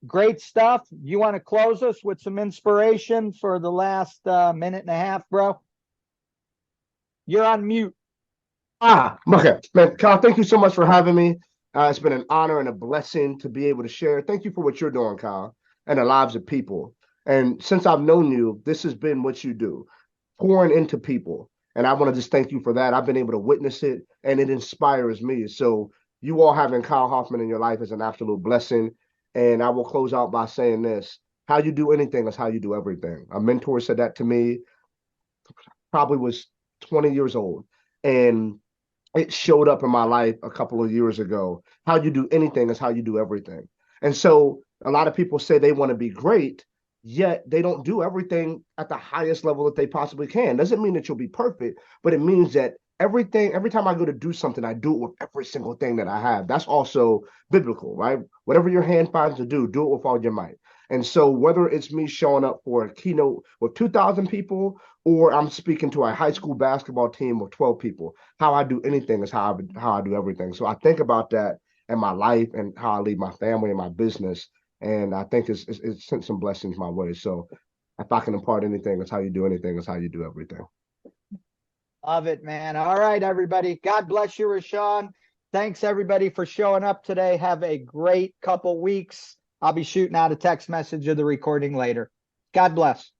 great stuff. You want to close us with some inspiration for the last minute and a half, bro? You're on mute. Okay. Man, Kyle, thank you so much for having me. It's been an honor and a blessing to be able to share. Thank you for what you're doing, Kyle, and the lives of people. And since I've known you, this has been what you do, pouring into people. And I want to just thank you for that. I've been able to witness it, and it inspires me. So you all having Kyle Hoffman in your life is an absolute blessing. And I will close out by saying this: how you do anything is how you do everything. A mentor said that to me, probably was 20 years old. And it showed up in my life a couple of years ago. How you do anything is how you do everything. And so a lot of people say they want to be great, yet they don't do everything at the highest level that they possibly can. Doesn't mean that you'll be perfect, but it means that every time I go to do something, I do it with every single thing that I have. That's also biblical, right? Whatever your hand finds to do it with all your might. And so whether it's me showing up for a keynote with 2,000 people, or I'm speaking to a high school basketball team with 12 people, how I do anything is how I do everything. So I think about that in my life and how I lead my family and my business. And I think it's sent some blessings my way. So if I can impart anything, it's how you do anything, it's how you do everything. Love it, man. All right, everybody. God bless you, Rashawn. Thanks, everybody, for showing up today. Have a great couple weeks. I'll be shooting out a text message of the recording later. God bless.